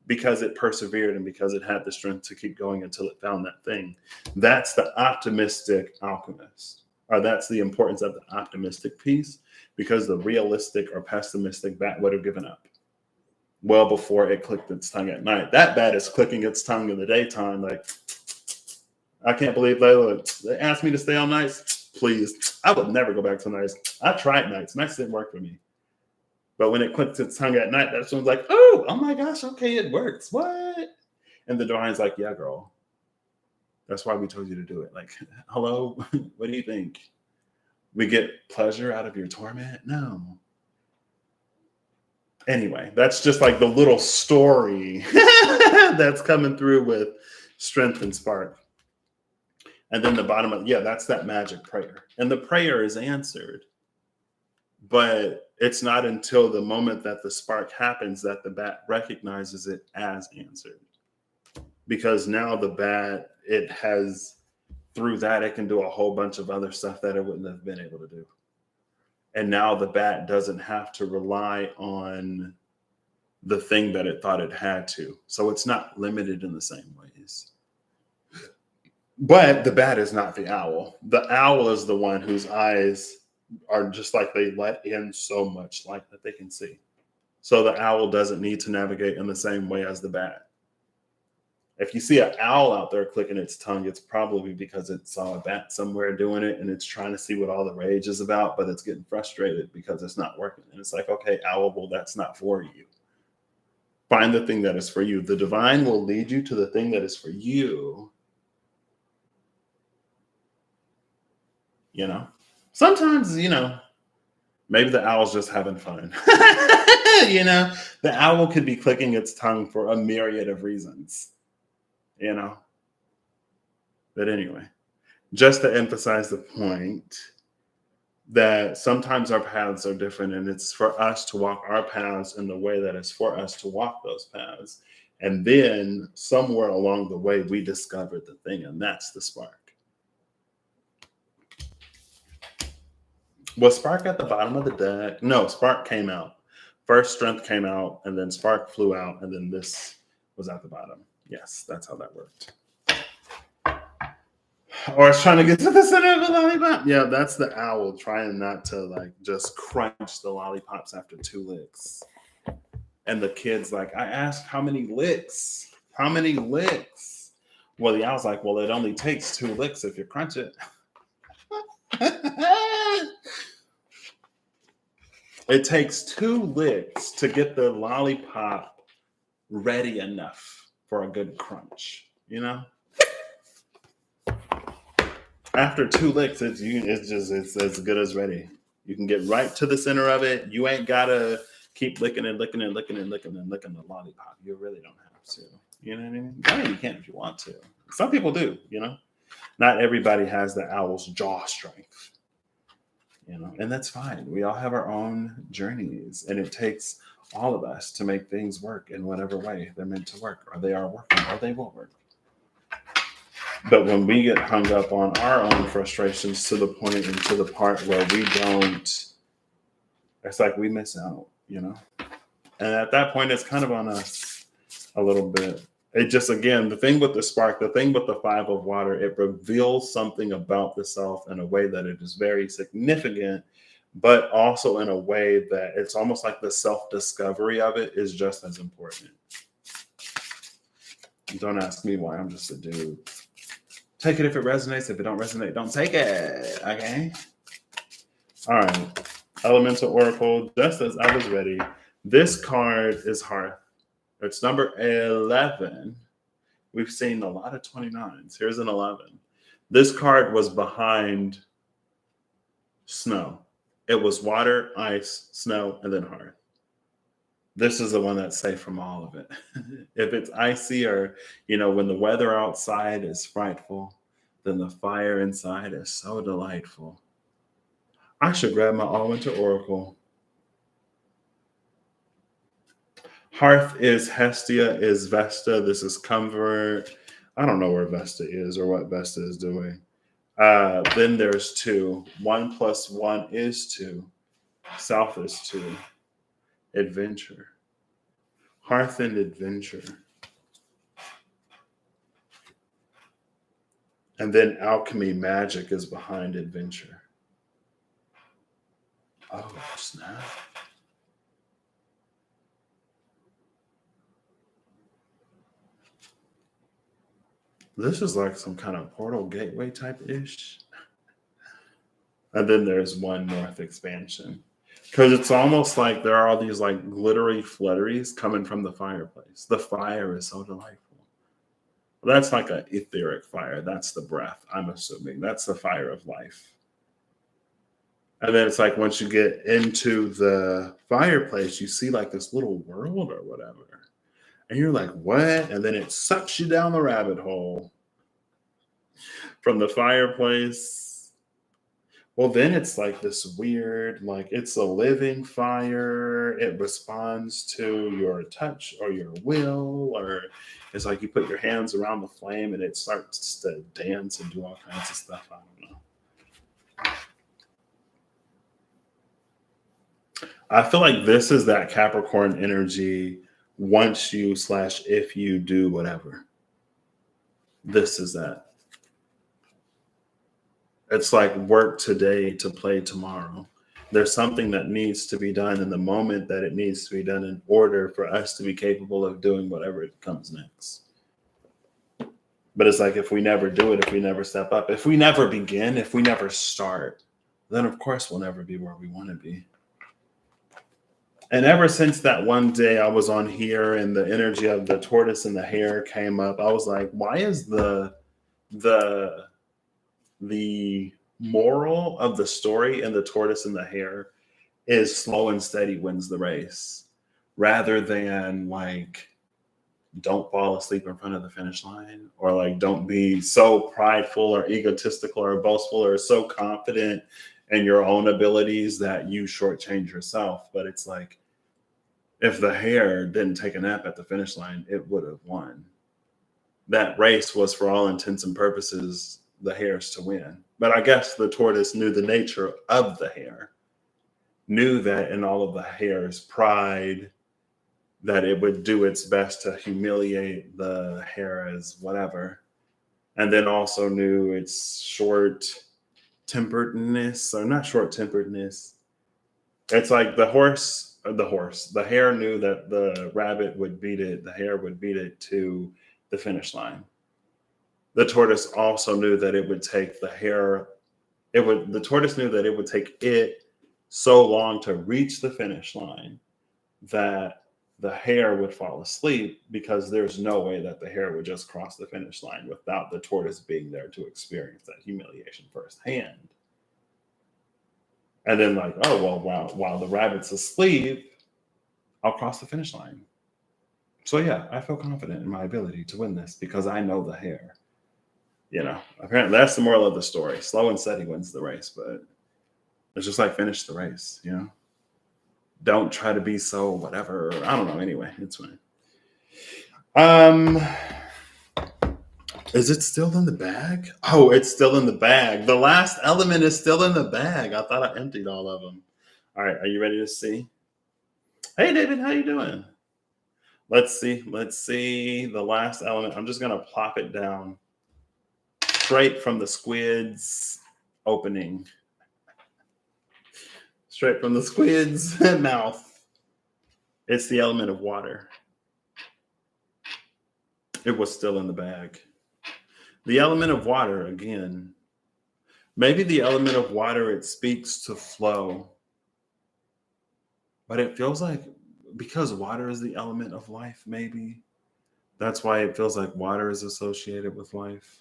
Speaker 1: because it persevered and because it had the strength to keep going until it found that thing. That's the optimistic alchemist, or that's the importance of the optimistic piece, because the realistic or pessimistic bat would have given up. well before it clicked its tongue at night. That bat is clicking its tongue in the daytime. Like, I can't believe they asked me to stay on nights. Please, I would never go back to nights. I tried nights. Nights didn't work for me. But when it clicked its tongue at night, that's when it's like, oh my gosh, okay, it works. What? And the divine's like, yeah, girl. That's why we told you to do it. Like, hello, what do you think? We get pleasure out of your torment? No. Anyway, that's just like the little story that's coming through with strength and spark. And then the bottom of, yeah, that's that magic prayer. And the prayer is answered. But it's not until the moment that the spark happens that the bat recognizes it as answered. Because now the bat, it has, through that, it can do a whole bunch of other stuff that it wouldn't have been able to do. And now the bat doesn't have to rely on the thing that it thought it had to. So it's not limited in the same ways. But the bat is not the owl. The owl is the one whose eyes are just like they let in so much light that they can see. So the owl doesn't need to navigate in the same way as the bat. If you see an owl out there clicking its tongue, it's probably because it saw a bat somewhere doing it and it's trying to see what all the rage is about, but it's getting frustrated because it's not working. And it's like, okay, owl, well, that's not for you. Find the thing that is for you. The divine will lead you to the thing that is for you. You know, sometimes, you know, maybe the owl's just having fun. You know, the owl could be clicking its tongue for a myriad of reasons. You know, but anyway, just to emphasize the point that sometimes our paths are different and it's for us to walk our paths in the way that is for us to walk those paths. And then somewhere along the way, we discovered the thing, and that's the spark. Was spark at the bottom of the deck? No, spark came out. First strength came out, and then spark flew out, and then this was at the bottom. Yes, that's how that worked. Or it's trying to get to the center of the lollipop. Yeah, that's the owl trying not to like just crunch the lollipops after 2 licks. And the kid's like, I asked how many licks? How many licks? Well, the owl's like, well, it only takes 2 licks if you crunch it. It takes 2 licks to get the lollipop ready enough for a good crunch, you know? After 2 licks, it's as good as ready. You can get right to the center of it. You ain't gotta keep licking the lollipop. You really don't have to. You know what I mean? I mean, you can if you want to. Some people do, you know? Not everybody has the owl's jaw strength. You know, and that's fine. We all have our own journeys, and it takes all of us to make things work in whatever way they're meant to work, or they are working, or they will work. But when we get hung up on our own frustrations to the point and to the part where we don't, it's like we miss out, you know? And at that point, it's kind of on us a little bit. It just, again, the thing with the spark, the thing with the 5 of water, it reveals something about the self in a way that it is very significant, but also in a way that it's almost like the self-discovery of it is just as important. Don't ask me why, I'm just a dude. Take it if it resonates. If it don't resonate, don't take it. Okay? All right. Elemental Oracle, just as I was ready. This card is Hearth. It's number 11. We've seen a lot of 29s. Here's an 11. This card was behind snow. It was water, ice, snow, and then Hearth. This is the one that's safe from all of it. If it's icy or, you know, when the weather outside is frightful, then the fire inside is so delightful. I should grab my all-winter oracle. Hearth is Hestia, is Vesta. This is comfort. I don't know where Vesta is or what Vesta is doing. Then there's 2. 1 + 1 is 2. South is 2. Adventure. Hearth and adventure. And then alchemy, magic is behind adventure. Oh, snap. This is like some kind of portal gateway type ish. And then there's one north expansion. Because it's almost like there are all these like glittery flutteries coming from the fireplace. The fire is so delightful. That's like an etheric fire. That's the breath, I'm assuming. That's the fire of life. And then it's like once you get into the fireplace, you see like this little world or whatever. And you're like, what? And then it sucks you down the rabbit hole from the fireplace. Well, then it's like this weird, like it's a living fire. It responds to your touch or your will, or it's like you put your hands around the flame and it starts to dance and do all kinds of stuff. I don't know. I feel like this is that Capricorn energy once you slash if you do whatever. This is that. It's like work today to play tomorrow. There's something that needs to be done in the moment that it needs to be done in order for us to be capable of doing whatever it comes next. But it's like if we never do it, if we never step up, if we never begin, if we never start, then of course we'll never be where we want to be. And ever since that one day I was on here and the energy of the tortoise and the hare came up, I was like, why is the moral of the story in the tortoise and the hare is slow and steady wins the race, rather than like don't fall asleep in front of the finish line, or like don't be so prideful or egotistical or boastful or so confident in your own abilities that you shortchange yourself. But it's like if the hare didn't take a nap at the finish line, it would have won. That race was, for all intents and purposes, the hare's to win. But I guess the tortoise knew the nature of the hare, knew that in all of the hare's pride, that it would do its best to humiliate the hare as whatever. And then also knew its short-temperedness, or not short-temperedness. It's like the hare knew that the rabbit would beat it, the hare would beat it to the finish line. The tortoise also knew that it would take the tortoise knew that it would take it so long to reach the finish line that the hare would fall asleep, because there's no way that the hare would just cross the finish line without the tortoise being there to experience that humiliation firsthand. And then like, oh, well, while the rabbit's asleep, I'll cross the finish line. So yeah, I feel confident in my ability to win this because I know the hare. You know, apparently that's the moral of the story. Slow and steady wins the race, but it's just like finish the race, you know? Don't try to be so whatever. I don't know. Anyway, it's fine. Is it still in the bag? Oh, it's still in the bag. The last element is still in the bag. I thought I emptied all of them. All right, are you ready to see? Hey, David, how you doing? Let's see. The last element. I'm just gonna plop it down straight from the squid's opening. Straight from the squid's mouth. It's the element of water. It was still in the bag. The element of water, again, maybe the element of water, it speaks to flow. But it feels like, because water is the element of life, maybe that's why it feels like water is associated with life.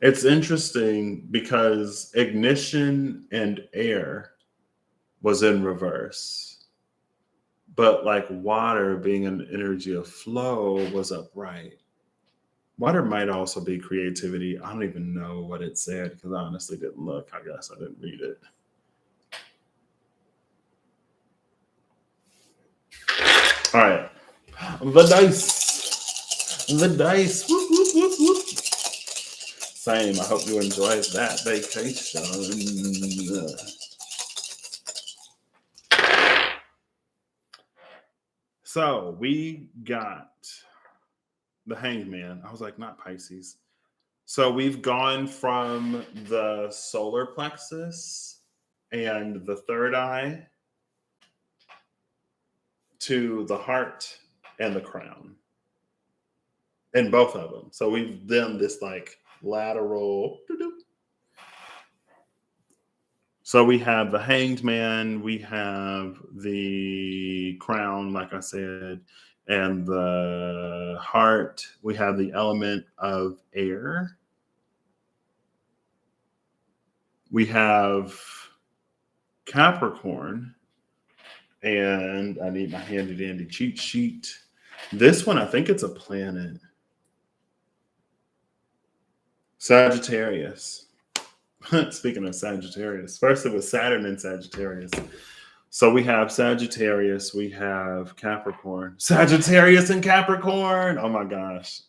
Speaker 1: It's interesting because ignition and air was in reverse, but like water being an energy of flow was upright. Water might also be creativity. I don't even know what it said because I honestly didn't look. I guess I didn't read it. All right. The dice. The dice. Whoop, whoop, whoop, whoop. Same. I hope you enjoyed that vacation. So we got the Hanged Man. I was like, not Pisces. So we've gone from the solar plexus and the third eye to the heart and the crown in both of them. So we've done this like lateral. So we have the hanged man, we have the crown, like I said, and the heart. We have the element of air. We have Capricorn, and I need my handy dandy cheat sheet. This one, I think it's a planet. Sagittarius. Speaking of Sagittarius, first it was Saturn in Sagittarius. So we have Sagittarius, we have Capricorn. Sagittarius and Capricorn. Oh my gosh.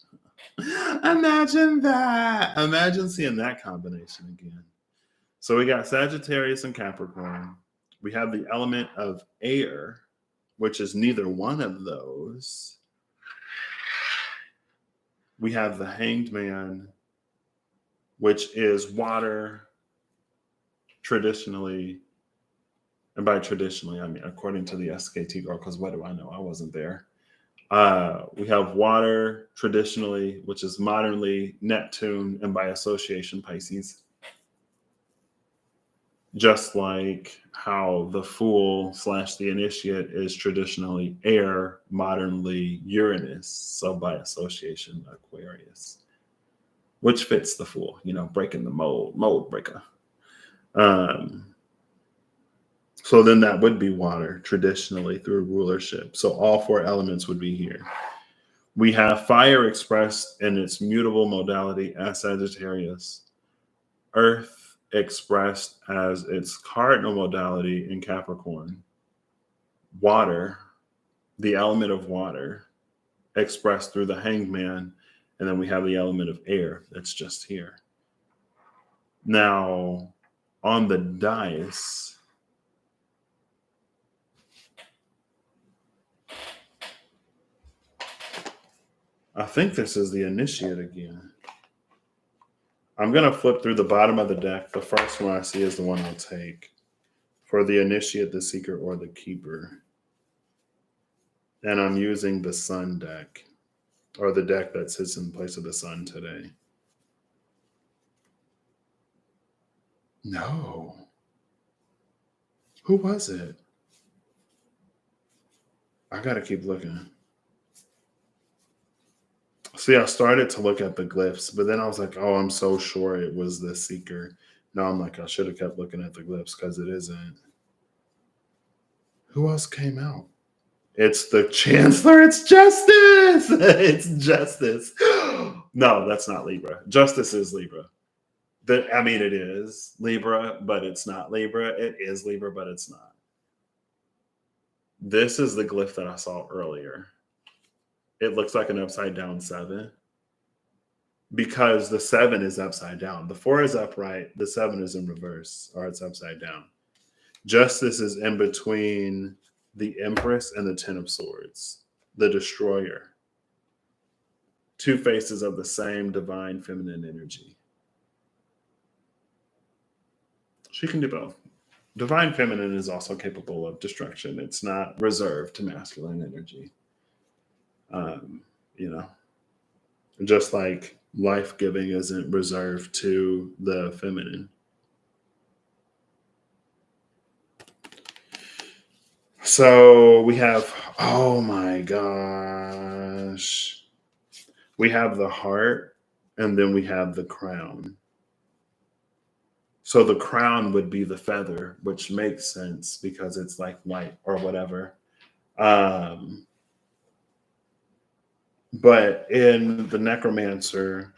Speaker 1: Imagine that. Imagine seeing that combination again. So we got Sagittarius and Capricorn. We have the element of air, which is neither one of those. We have the hanged man, which is water traditionally. And by traditionally, I mean, according to the SKT girl, because what do I know? I wasn't there. We have water traditionally, which is modernly Neptune, and by association, Pisces. Just like how the Fool / the Initiate is traditionally air, modernly Uranus. So by association, Aquarius, which fits the Fool, breaking the mold breaker. So then that would be water traditionally through rulership. So all four elements would be here. We have fire expressed in its mutable modality as Sagittarius, earth expressed as its cardinal modality in Capricorn, water, the element of water, expressed through the hanged man, and then we have the element of air that's just here. Now, on the dice, I think this is the Initiate again. I'm going to flip through the bottom of the deck. The first one I see is the one I'll take for the Initiate, the Seeker, or the Keeper. And I'm using the Sun deck, or the deck that sits in place of the Sun today. No. Who was it? I got to keep looking. See, I started to look at the glyphs, but then I was like, oh, I'm so sure it was the Seeker. Now I'm like, I should have kept looking at the glyphs because it isn't. Who else came out? It's the Chancellor. It's Justice. It's Justice. No, that's not Libra. Justice is Libra. It is Libra, but it's not Libra. It is Libra, but it's not. This is the glyph that I saw earlier. It looks like an upside down 7 because the 7 is upside down. The 4 is upright. The 7 is in reverse, or it's upside down. Justice is in between the Empress and the 10 of Swords, the Destroyer. Two faces of the same divine feminine energy. She can do both. Divine feminine is also capable of destruction. It's not reserved to masculine energy. Just like life-giving isn't reserved to the feminine. So we have, oh my gosh. We have the heart, and then we have the crown. So the crown would be the feather, which makes sense because it's like white or whatever. But in the Necromancer,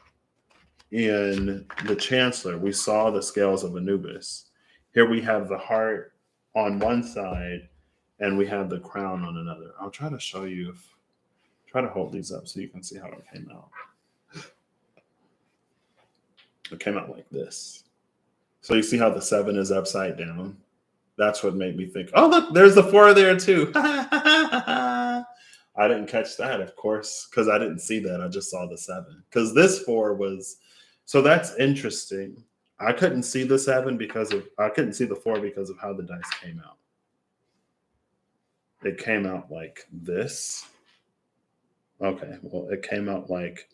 Speaker 1: in the Chancellor, we saw the scales of Anubis. Here we have the heart on one side, and we have the crown on another. I'll try to show you. Try to hold these up so you can see how it came out. It came out like this. So you see how the 7 is upside down? That's what made me think, oh, look, there's the 4 there too. I didn't catch that, of course, because I didn't see that. I just saw the 7. Because this 4 was, so that's interesting. I couldn't see the 7 I couldn't see the 4 because of how the dice came out. it came out like this. Okay, well, it came out like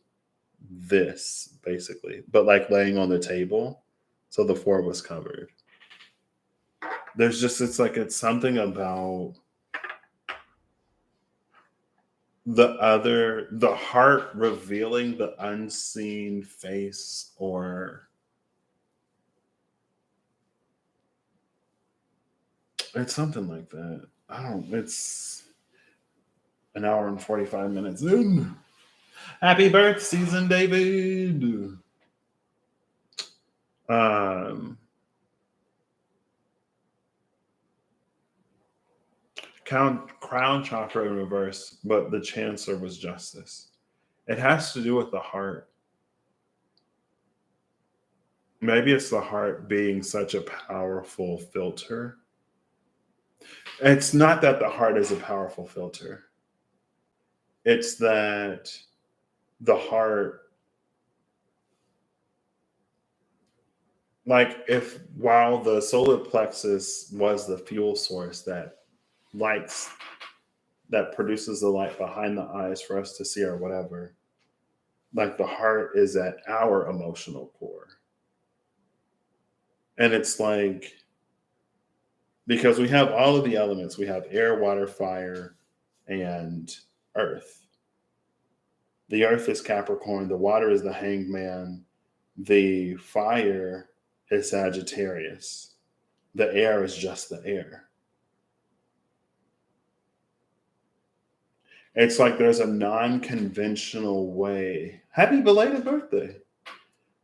Speaker 1: this, basically, but like laying on the table. So the floor was covered. There's just, it's something about the heart revealing the unseen face, or it's something like that. It's an hour and 45 minutes in. Happy birth season, David. Um, crown chakra in reverse, but the chancellor was justice. It has to do with the heart. Maybe it's the heart being such a powerful filter. It's not that the heart is a powerful filter. It's that the heart, like, if while the solar plexus was the fuel source that lights, that produces the light behind the eyes for us to see or whatever, like the heart is at our emotional core. And it's like, because we have all of the elements, we have air, water, fire, and earth. The earth is Capricorn, the water is the hangman, the fire is Sagittarius, the air is just the air. It's like there's a non-conventional way. Happy belated birthday.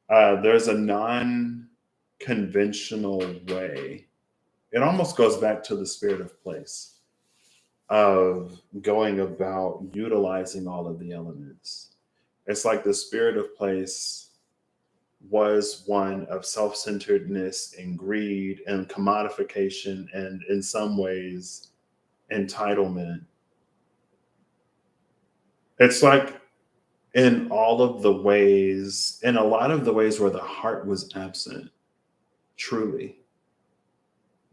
Speaker 1: There's a non-conventional way. It almost goes back to the spirit of place, of going about utilizing all of the elements. It's like the spirit of place was one of self-centeredness and greed and commodification, and in some ways entitlement. It's like in all of the ways, in a lot of the ways where the heart was absent, truly.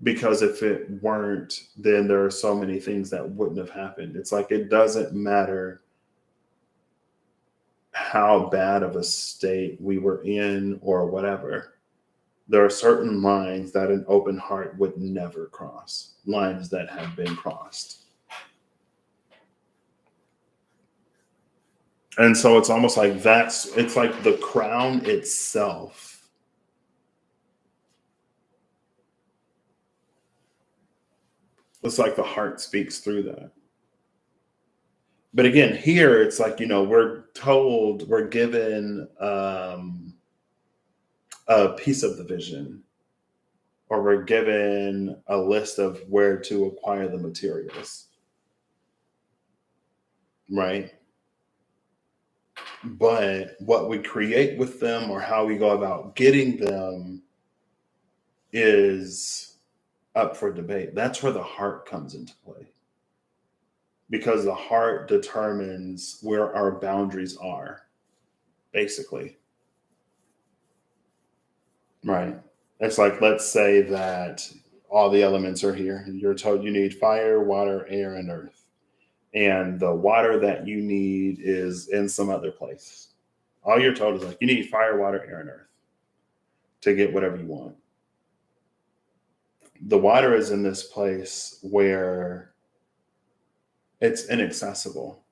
Speaker 1: Because if it weren't, then there are so many things that wouldn't have happened. It's like it doesn't matter how bad of a state we were in or whatever. There are certain lines that an open heart would never cross, lines that have been crossed. And so it's almost like it's like the crown itself. It's like the heart speaks through that. But again, here it's like, we're given a piece of the vision, or we're given a list of where to acquire the materials, right? But what we create with them or how we go about getting them is up for debate. That's where the heart comes into play, because the heart determines where our boundaries are, basically. Right. It's like, let's say that all the elements are here. You're told you need fire, water, air, and earth. And the water that you need is in some other place. All you're told is like, you need fire, water, air, and earth to get whatever you want. The water is in this place where it's inaccessible.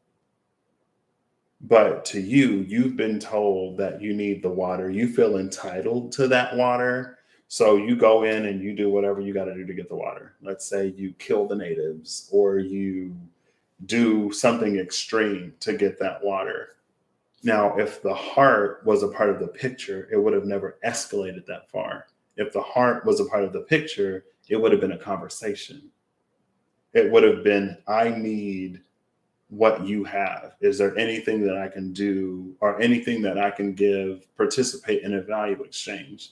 Speaker 1: But to you, you've been told that you need the water. You feel entitled to that water. So you go in and you do whatever you got to do to get the water. Let's say you kill the natives, or you do something extreme to get that water. Now, if the heart was a part of the picture, it would have never escalated that far. If the heart was a part of the picture, it would have been a conversation. It would have been, I need what you have. Is there anything that I can do or anything that I can give, participate in a value exchange?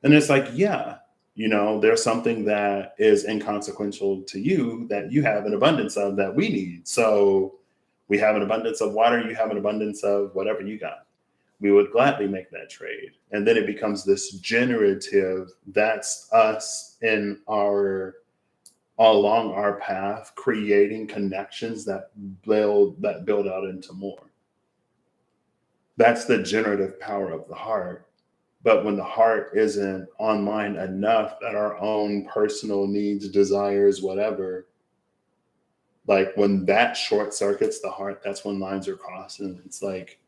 Speaker 1: And it's like, yeah, there's something that is inconsequential to you that you have an abundance of that we need. So we have an abundance of water, you have an abundance of whatever you got. We would gladly make that trade. And then it becomes this generative, that's us in our along our path, creating connections that build out into more. That's the generative power of the heart. But when the heart isn't online enough that our own personal needs, desires, whatever, like when that short circuits the heart, that's when lines are crossed. And it's like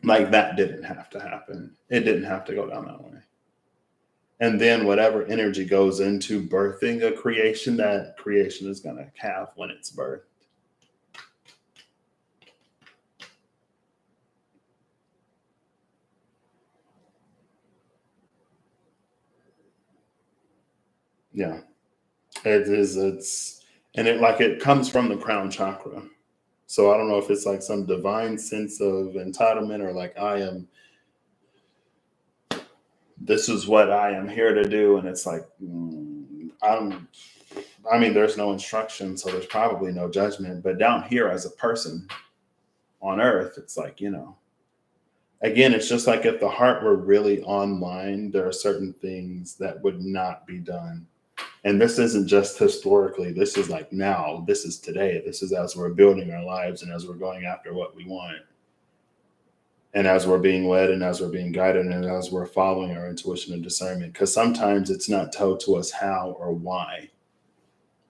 Speaker 1: that didn't have to happen. It didn't have to go down that way. And then whatever energy goes into birthing a creation, that creation is going to have when it's birthed. Yeah, it is. And it comes from the crown chakra. So I don't know if it's like some divine sense of entitlement or like this is what I am here to do. And it's like, I mean, there's no instruction, so there's probably no judgment. But down here as a person on earth, it's like, again, it's just like if the heart were really online, there are certain things that would not be done. And this isn't just historically, this is like now, this is today, this is as we're building our lives and as we're going after what we want. And as we're being led and as we're being guided and as we're following our intuition and discernment, because sometimes it's not told to us how or why.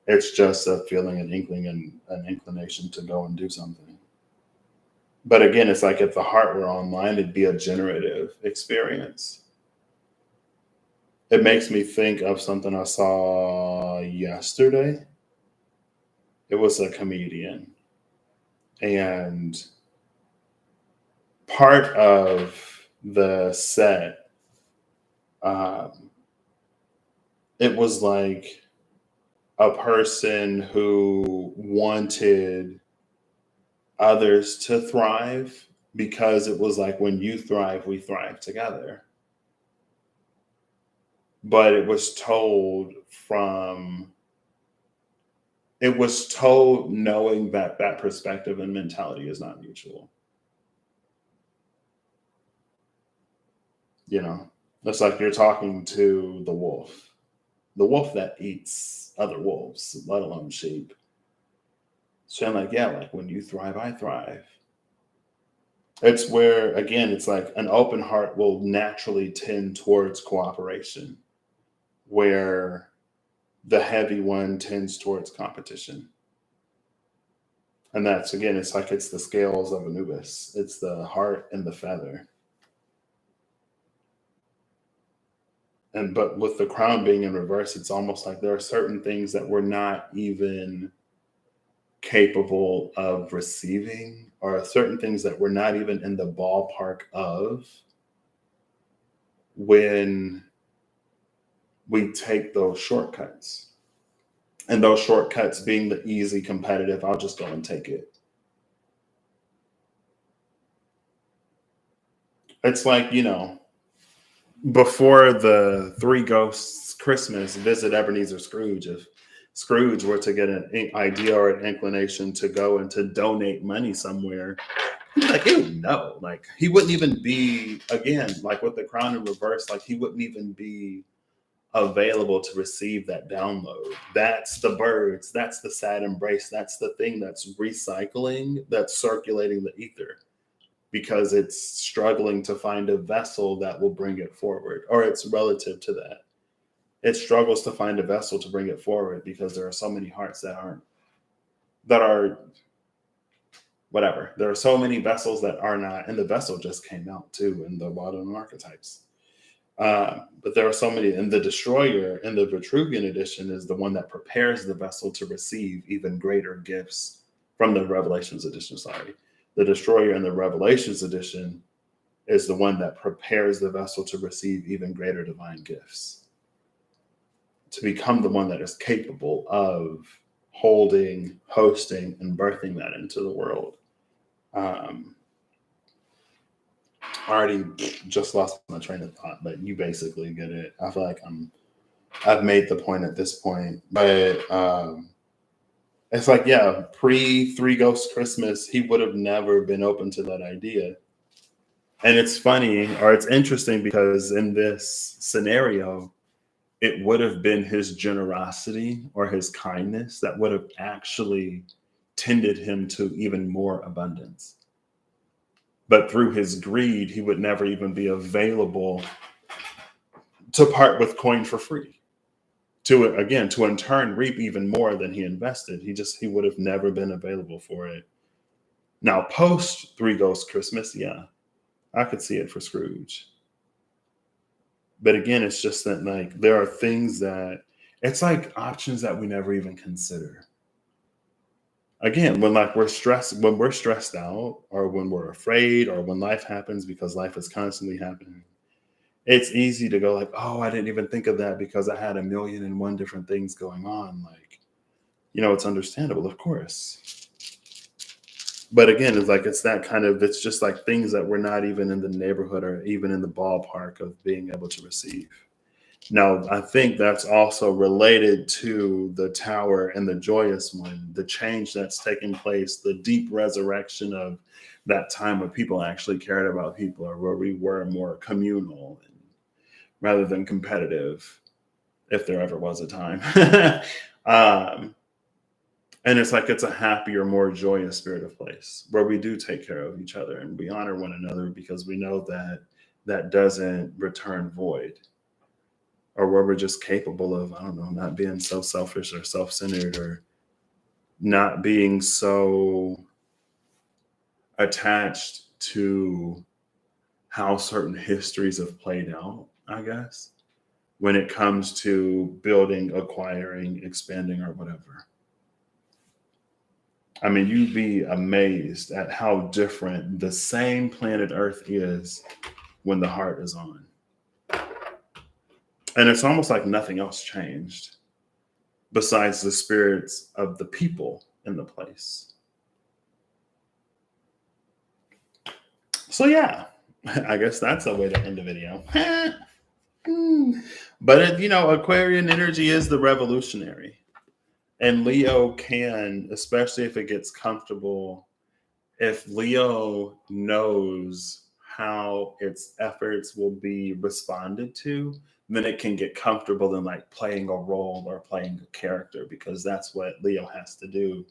Speaker 1: It's just a feeling, an inkling, and an inclination to go and do something. But again, it's like if the heart were online, it'd be a generative experience. It makes me think of something I saw yesterday. It was a comedian. And part of the set, it was like a person who wanted others to thrive because it was like when you thrive, we thrive together. But it was told knowing that perspective and mentality is not mutual. It's like you're talking to the wolf that eats other wolves, let alone sheep. So I'm like, yeah, like when you thrive, I thrive. It's where, again, it's like an open heart will naturally tend towards cooperation, where the heavy one tends towards competition. And that's, again, it's like it's the scales of Anubis. It's the heart and the feather. But with the crown being in reverse, it's almost like there are certain things that we're not even capable of receiving, or certain things that we're not even in the ballpark of when we take those shortcuts. And those shortcuts being the easy competitive, I'll just go and take it. It's like, before the Three Ghosts Christmas visit Ebenezer Scrooge, if Scrooge were to get an idea or an inclination to go and to donate money somewhere, like he would know. Like he wouldn't even be, again, like with the crown in reverse, like he wouldn't even be available to receive that download. That's the birds, that's the sad embrace, that's the thing that's recycling, that's circulating the ether, because it's struggling to find a vessel that will bring it forward, or it's relative to that. It struggles to find a vessel to bring it forward because there are so many hearts that are whatever. There are so many vessels that are not, and the vessel just came out too in the modern archetypes. But there are so many, and the destroyer in the Vitruvian edition is the one that prepares the vessel to receive even greater gifts from the Revelations edition. Sorry. The destroyer in the Revelations edition is the one that prepares the vessel to receive even greater divine gifts, to become the one that is capable of holding, hosting, and birthing that into the world. I already just lost my train of thought, but you basically get it. I feel like I've made the point at this point, but it's like, yeah, pre Three Ghosts Christmas, he would have never been open to that idea. And it's funny, or it's interesting, because in this scenario, it would have been his generosity or his kindness that would have actually tended him to even more abundance. But through his greed, he would never even be available to part with coin for free. To in turn reap even more than he invested. He would have never been available for it. Now, post Three Ghost Christmas, yeah, I could see it for Scrooge. But again, it's just that like there are things that it's like options that we never even consider. Again, when we're stressed out, or when we're afraid, or when life happens, because life is constantly happening, it's easy to go like, oh, I didn't even think of that because I had a million and one different things going on. Like, it's understandable, of course. But again, it's just like things that we're not even in the neighborhood or even in the ballpark of being able to receive. Now, I think that's also related to the tower and the joyous one, the change that's taking place, the deep resurrection of that time when people actually cared about people, or where we were more communal rather than competitive, if there ever was a time. And it's a happier, more joyous spirit of place where we do take care of each other and we honor one another, because we know that that doesn't return void, or where we're just capable of, I don't know, not being so selfish or self-centered, or not being so attached to how certain histories have played out, I guess, when it comes to building, acquiring, expanding, or whatever. I mean, you'd be amazed at how different the same planet Earth is when the heart is on. And it's almost like nothing else changed besides the spirits of the people in the place. So, yeah, I guess that's a way to end the video. But, Aquarian energy is the revolutionary. And Leo can, especially if it gets comfortable, if Leo knows how its efforts will be responded to, then it can get comfortable in like playing a role or playing a character, because that's what Leo has to do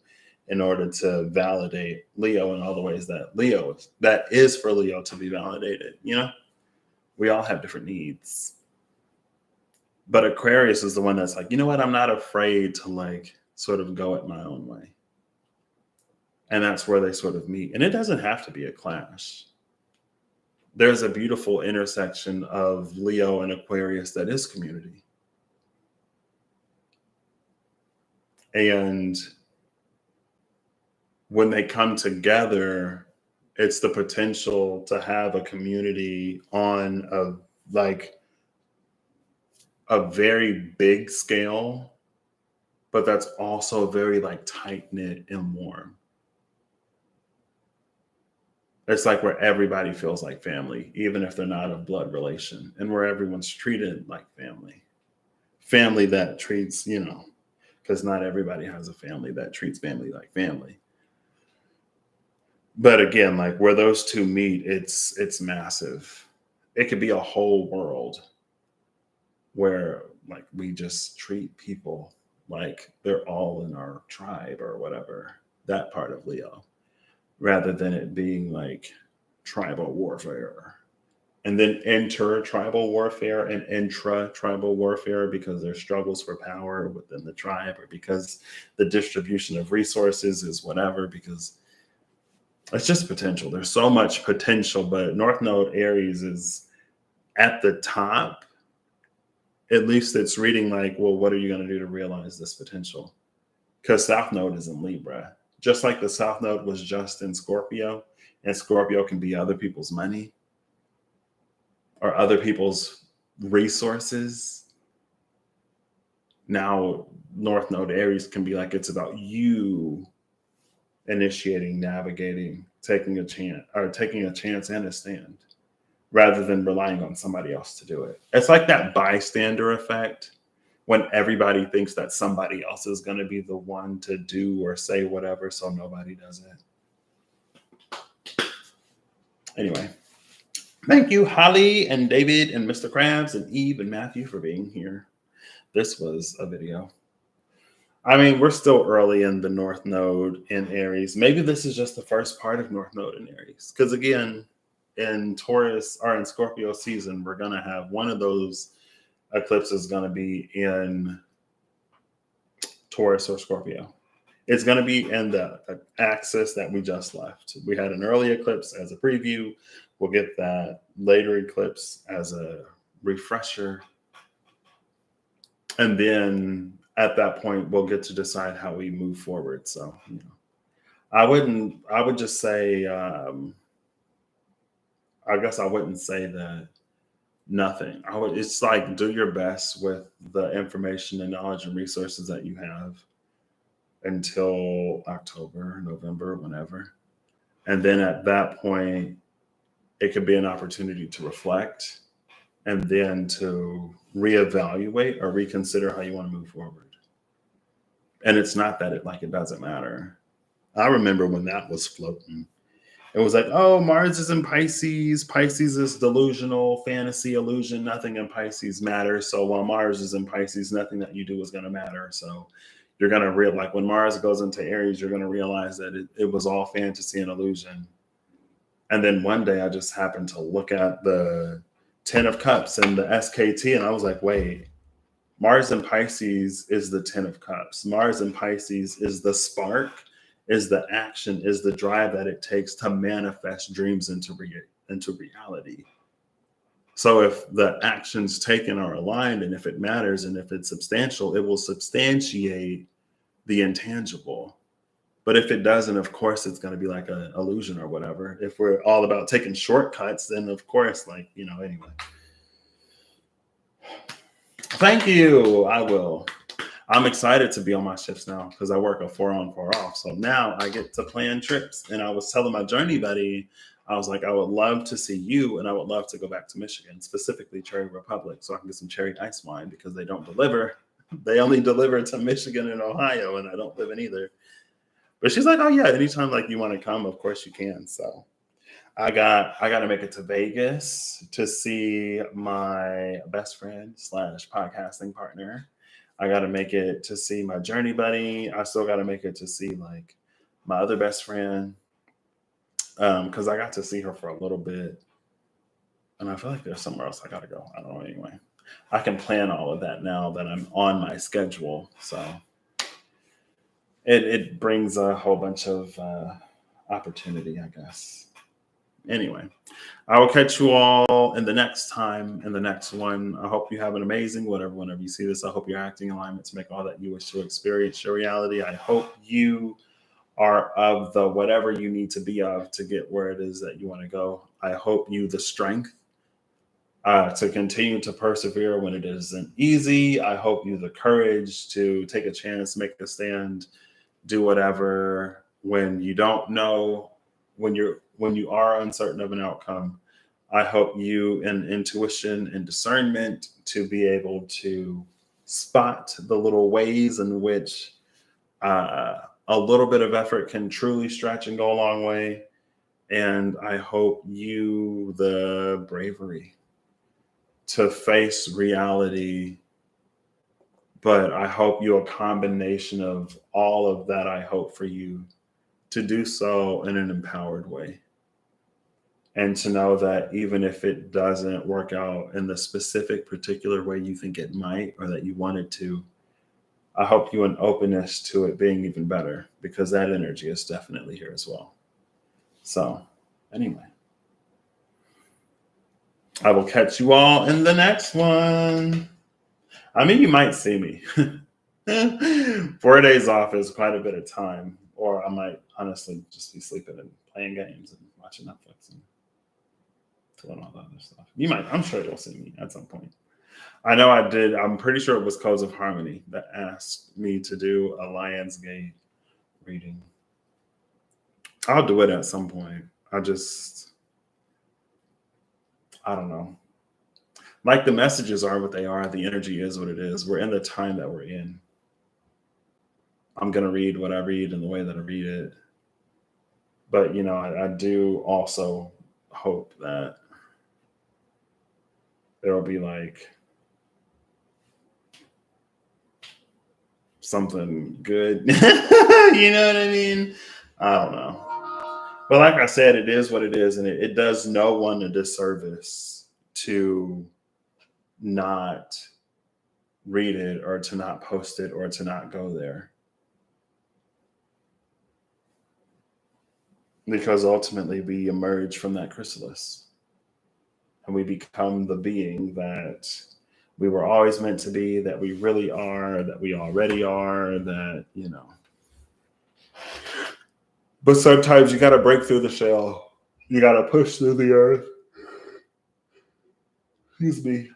Speaker 1: in order to validate Leo in all the ways that is for Leo to be validated. We all have different needs. But Aquarius is the one that's like, you know what? I'm not afraid to like sort of go it my own way. And that's where they sort of meet. And it doesn't have to be a clash. There's a beautiful intersection of Leo and Aquarius that is community. And when they come together, it's the potential to have a community on a very big scale, but that's also very like tight knit and warm. It's like where everybody feels like family, even if they're not a blood relation, and where everyone's treated like family. Family that treats, because not everybody has a family that treats family like family. But again, like where those two meet, it's massive. It could be a whole world where like we just treat people like they're all in our tribe or whatever, that part of Leo, rather than it being like tribal warfare and then enter tribal warfare and intra-tribal warfare because there's struggles for power within the tribe, or because the distribution of resources is whatever, because it's just potential. There's so much potential, but North Node Aries is at the top. At least it's reading like, well, what are you going to do to realize this potential? Because South Node is in Libra. Just like the South Node was just in Scorpio, and Scorpio can be other people's money or other people's resources. Now, North Node Aries can be like, it's about you initiating, navigating, taking a chance and a stand, rather than relying on somebody else to do it. It's like that bystander effect, when everybody thinks that somebody else is going to be the one to do or say whatever, so nobody does it. Anyway, thank you, Holly and David and Mr. Krabs and Eve and Matthew for being here. This was a video. I mean, we're still early in the North Node in Aries. Maybe this is just the first part of North Node in Aries. Because again, in Taurus or in Scorpio season, we're going to have one of those eclipses going to be in Taurus or Scorpio. It's going to be in the axis that we just left. We had an early eclipse as a preview. We'll get that later eclipse as a refresher. And then at that point, we'll get to decide how we move forward. So, I would just say, I guess I wouldn't say that nothing. It's like do your best with the information and knowledge and resources that you have until October, November, whenever. And then at that point, it could be an opportunity to reflect and then to reevaluate or reconsider how you want to move forward. And it's not that it doesn't matter. I remember when that was floating. It was like, oh, Mars is in Pisces. Pisces is delusional, fantasy, illusion. Nothing in Pisces matters. So while Mars is in Pisces, nothing that you do is going to matter. So you're going to realize, like when Mars goes into Aries, you're going to realize that it was all fantasy and illusion. And then one day I just happened to look at the 10 of Cups and the SKT, and I was like, wait, Mars in Pisces is the 10 of Cups. Mars in Pisces is the spark, is the action, is the drive that it takes to manifest dreams into reality. So if the actions taken are aligned, and if it matters, and if it's substantial, it will substantiate the intangible. But if it doesn't, of course, it's going to be like an illusion or whatever. If we're all about taking shortcuts, then of course, anyway. Thank you. I will. I'm excited to be on my shifts now because I work a 4 on 4 off. So now I get to plan trips. And I was telling my journey buddy, I was like, I would love to see you, and I would love to go back to Michigan, specifically Cherry Republic, so I can get some cherry ice wine because they don't deliver. They only deliver to Michigan and Ohio, and I don't live in either. But she's like, oh yeah, anytime you want to come, of course you can. So I got to make it to Vegas to see my best friend / podcasting partner. I got to make it to see my journey buddy. I still got to make it to see my other best friend. Because I got to see her for a little bit. And I feel like there's somewhere else I got to go. I don't know. Anyway, I can plan all of that now that I'm on my schedule. So it brings a whole bunch of opportunity, I guess. Anyway, I will catch you all in the next one. I hope you have an amazing whenever you see this. I hope you're acting in alignment to make all that you wish to experience your reality. I hope you are of the whatever you need to be of to get where it is that you want to go. I hope you the strength to continue to persevere when it isn't easy. I hope you the courage to take a chance, make a stand, do whatever when you don't know, when you are uncertain of an outcome. I hope you an intuition and discernment to be able to spot the little ways in which a little bit of effort can truly stretch and go a long way. And I hope you the bravery to face reality. But I hope you a combination of all of that. I hope for you to do so in an empowered way. And to know that even if it doesn't work out in the specific particular way you think it might or that you wanted to, I hope you an openness to it being even better, because that energy is definitely here as well. So anyway, I will catch you all in the next one. I mean, you might see me. 4 days off is quite a bit of time, or I might honestly just be sleeping and playing games and watching Netflix and doing all that other stuff. I'm sure you'll see me at some point. I know I did. I'm pretty sure it was Codes of Harmony that asked me to do a Lionsgate reading. I'll do it at some point. I don't know. Like the messages are what they are. The energy is what it is. We're in the time that we're in. I'm going to read what I read in the way that I read it. But, I do also hope that there will be something good. You know what I mean? I don't know. But like I said, it is what it is, and it does no one a disservice to not read it or to not post it or to not go there. Because ultimately we emerge from that chrysalis and we become the being that we were always meant to be, that we really are, that we already are, that, you know. But sometimes you got to break through the shell. You got to push through the earth. Excuse me.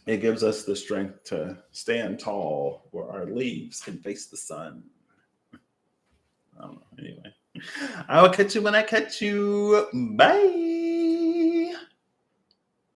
Speaker 1: It gives us the strength to stand tall where our leaves can face the sun. I don't know. Anyway, I will catch you when I catch you. Bye.